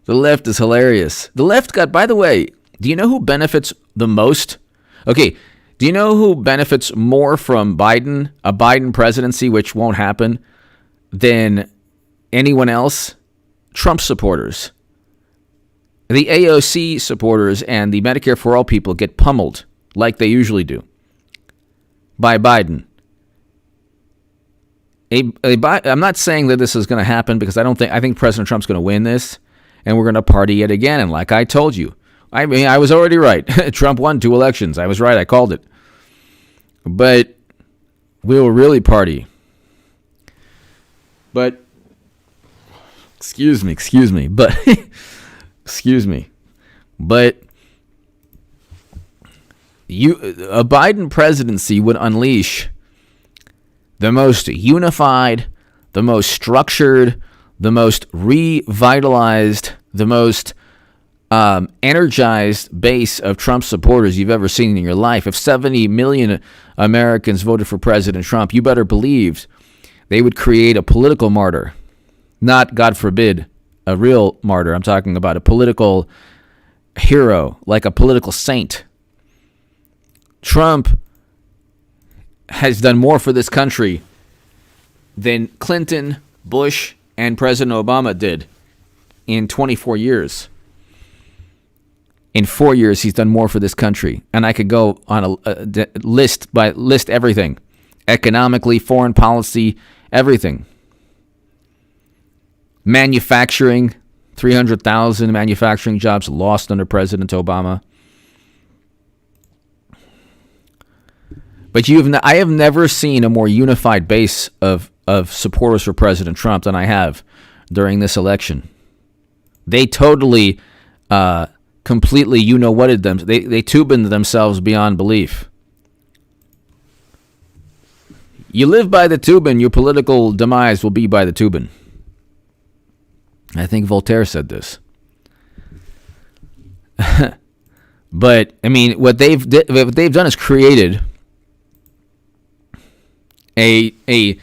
the left is hilarious. The left got, by the way, do you know who benefits the most? Okay, do you know who benefits more from a Biden presidency, which won't happen, than anyone else? Trump supporters. The AOC supporters and the Medicare for All people get pummeled like they usually do by Biden. I'm not saying that this is going to happen because I think President Trump's going to win this and we're going to party yet again. And like I told you, I mean, I was already right. Trump won 2 elections. I was right. I called it. But we will really party. But, excuse me. But, excuse me. But a Biden presidency would unleash the most unified, the most structured, the most revitalized, the most energized base of Trump supporters you've ever seen in your life. If 70 million Americans voted for President Trump, you better believe they would create a political martyr. Not, God forbid, a real martyr. I'm talking about a political hero, like a political saint. Trump has done more for this country than Clinton, Bush, and President Obama did in 24 years. In 4 years, he's done more for this country. And I could go on a list everything. Economically, foreign policy, everything. Manufacturing, 300,000 manufacturing jobs lost under President Obama. But I have never seen a more unified base of supporters for President Trump than I have during this election. They totally, completely, you-know-whatted them. They Tubined themselves beyond belief. You live by the Tubin, your political demise will be by the Tubin. I think Voltaire said this. But, I mean, what they've done is created a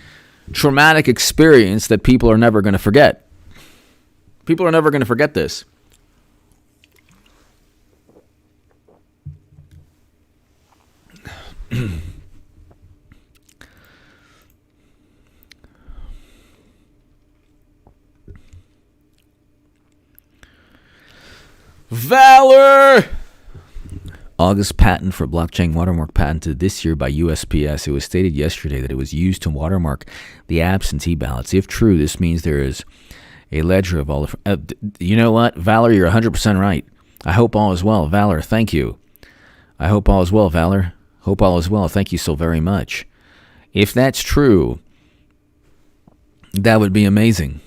traumatic experience that people are never going to forget. People are never going to forget this. Valor! August patent for blockchain watermark patented this year by USPS. It was stated yesterday that it was used to watermark the absentee ballots. If true, this means there is a ledger of all the... you know what? Valor, you're 100% right. I hope all is well. Valor, thank you. I hope all is well, Valor. Hope all is well. Thank you so very much. If that's true, that would be amazing.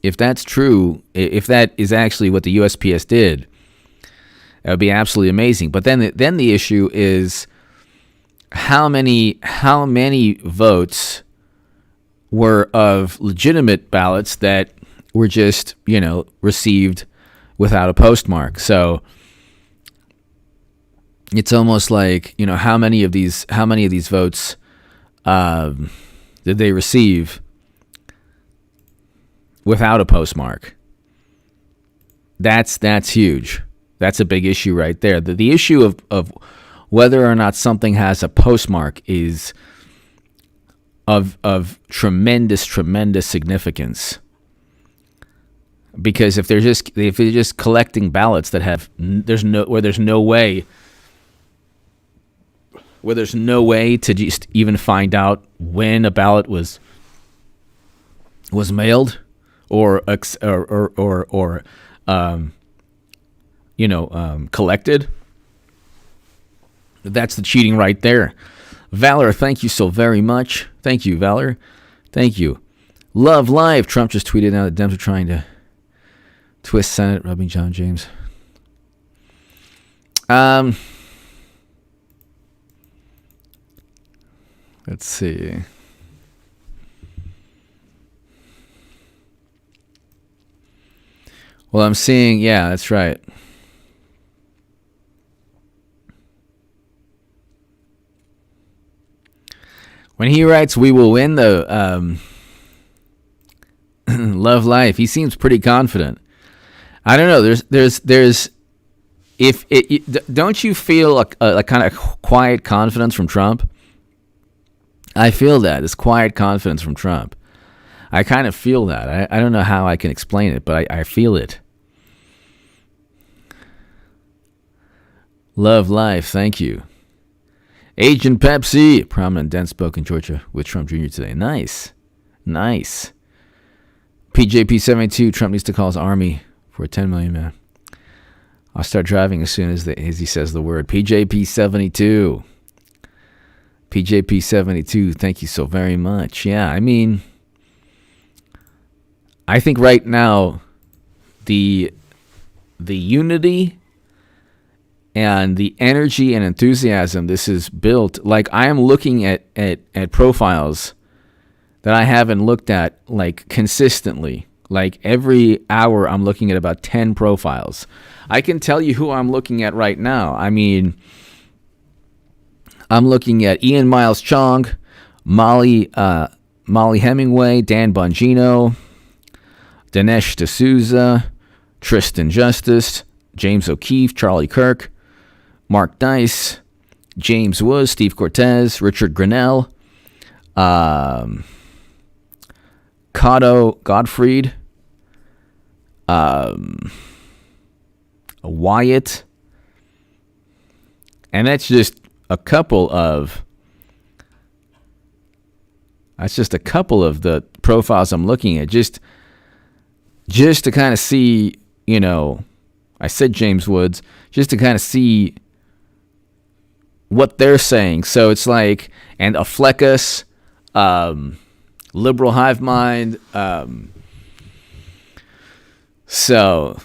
If that's true, if that is actually what the USPS did, that would be absolutely amazing. But then the issue is how many votes were of legitimate ballots that were just, received without a postmark. So it's almost like, how many of these votes did they receive without a postmark? That's huge. That's a big issue right there. The issue of whether or not something has a postmark is of tremendous significance. Because if they're just collecting ballots that have there's no way to just even find out when a ballot was mailed or collected. That's the cheating right there. Valor, thank you so very much. Thank you, Valor. Thank you. Love Live. Trump just tweeted out that Dems are trying to twist Senate, rubbing John James. Let's see. Well, I'm seeing, yeah, that's right. When he writes, "We will win," the Love Life, he seems pretty confident. I don't know. There's. Don't you feel a kind of quiet confidence from Trump? I feel that. This quiet confidence from Trump. I kind of feel that. I don't know how I can explain it, but I feel it. Love Life, thank you. Agent Pepsi, prominent dent spoke in Georgia with Trump Jr. today. Nice. PJP 72, Trump needs to call his army for a 10 million man. I'll start driving as soon as he says the word. PJP 72. PJP 72, thank you so very much. Yeah, I mean, I think right now the unity and the energy and enthusiasm this is built, like I am looking at profiles that I haven't looked at like consistently. Like every hour I'm looking at about 10 profiles. I can tell you who I'm looking at right now. I mean, I'm looking at Ian Miles Chong, Molly Hemingway, Dan Bongino, Dinesh D'Souza, Tristan Justice, James O'Keefe, Charlie Kirk, Mark Dice, James Woods, Steve Cortez, Richard Grinnell, Cotto Gottfried, Wyatt, and that's just a couple of the profiles I'm looking at, just to kind of see, I said James Woods, just to kind of see what they're saying. So it's like, and a Fleckus, Liberal Hive Mind. So,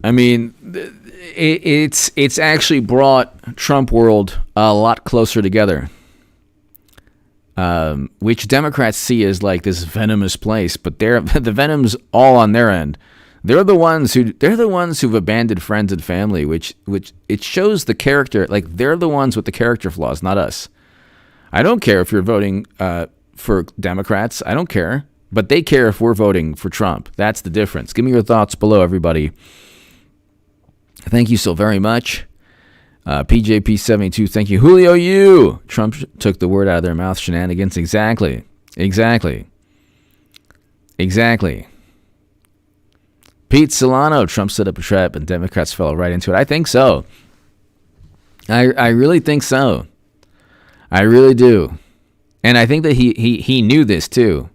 I mean, it's actually brought Trump world a lot closer together, which Democrats see as like this venomous place, but the venom's all on their end. They're the ones who've abandoned friends and family, which it shows the character. Like, they're the ones with the character flaws, not us. I don't care if you're voting for Democrats. I don't care, but they care if we're voting for Trump. That's the difference. Give me your thoughts below, everybody. Thank you so very much. PJP72, thank you. Julio U. Trump took the word out of their mouth. Shenanigans. Exactly. Pete Solano, Trump set up a trap and Democrats fell right into it. I think so. I really think so. I really do. And I think that he knew this too.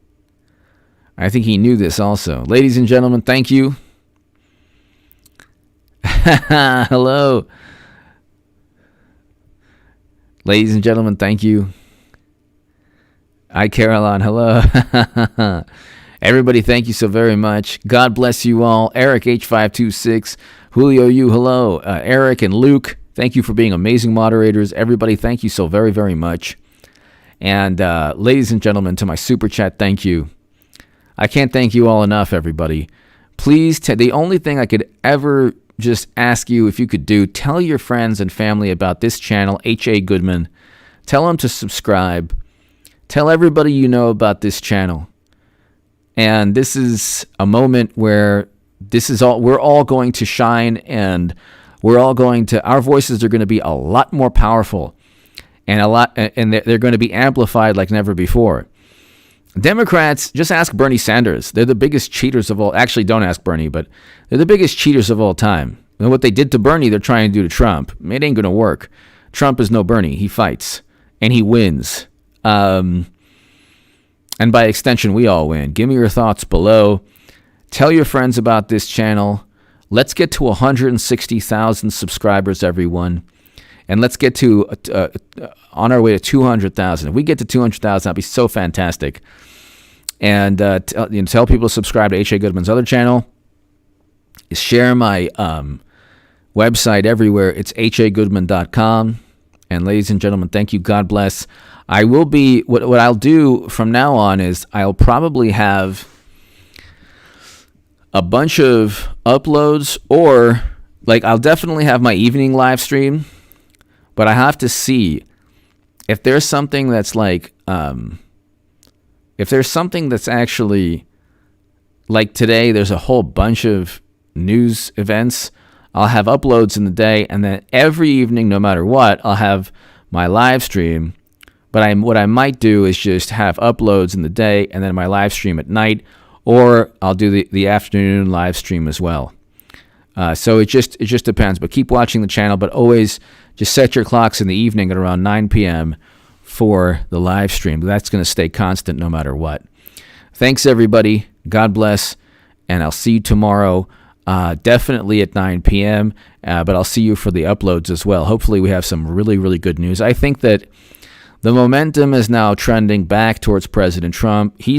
I think he knew this also. Ladies and gentlemen, thank you. Hello. Ladies and gentlemen, thank you. Hi, Caroline. Hello. Everybody, thank you so very much. God bless you all. Eric H526, Julio U, hello. Eric and Luke, thank you for being amazing moderators. Everybody, thank you so very, very much. And ladies and gentlemen, to my super chat, thank you. I can't thank you all enough, everybody. Please, the only thing I could ever just ask you if you could do, tell your friends and family about this channel, H.A. Goodman. Tell them to subscribe. Tell everybody you know about this channel. And this is a moment where we're all going to shine, and our voices are going to be a lot more powerful and they're going to be amplified like never before. Democrats, just ask Bernie Sanders. They're the biggest cheaters of all. Actually, don't ask Bernie, but they're the biggest cheaters of all time. And what they did to Bernie, they're trying to do to Trump. It ain't going to work. Trump is no Bernie. He fights and he wins. And by extension, we all win. Give me your thoughts below. Tell your friends about this channel. Let's get to 160,000 subscribers, everyone. And let's get to, on our way to 200,000. If we get to 200,000, that'd be so fantastic. And tell people to subscribe to H.A. Goodman's other channel. Share my website everywhere. It's hagoodman.com. And ladies and gentlemen, thank you. God bless. I will be, what I'll do from now on is I'll probably have a bunch of uploads, or like I'll definitely have my evening live stream, but I have to see if there's something that's like, if there's something that's actually like today, there's a whole bunch of news events. I'll have uploads in the day, and then every evening, no matter what, I'll have my live stream. But what I might do is just have uploads in the day and then my live stream at night, or I'll do the afternoon live stream as well. So it just depends. But keep watching the channel, but always just set your clocks in the evening at around 9 p.m. for the live stream. That's going to stay constant no matter what. Thanks, everybody. God bless, and I'll see you tomorrow. Definitely at 9 p.m., but I'll see you for the uploads as well. Hopefully we have some really, really good news. I think that the momentum is now trending back towards President Trump. He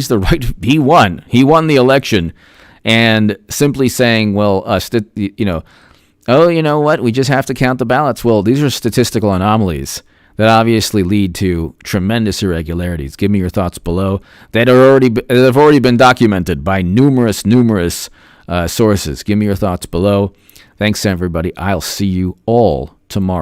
won. He won the election. And simply saying, well, you know what? We just have to count the ballots. Well, these are statistical anomalies. that obviously lead to tremendous irregularities. Give me your thoughts below that have already been documented by numerous sources. Give me your thoughts below. Thanks, everybody. I'll see you all tomorrow.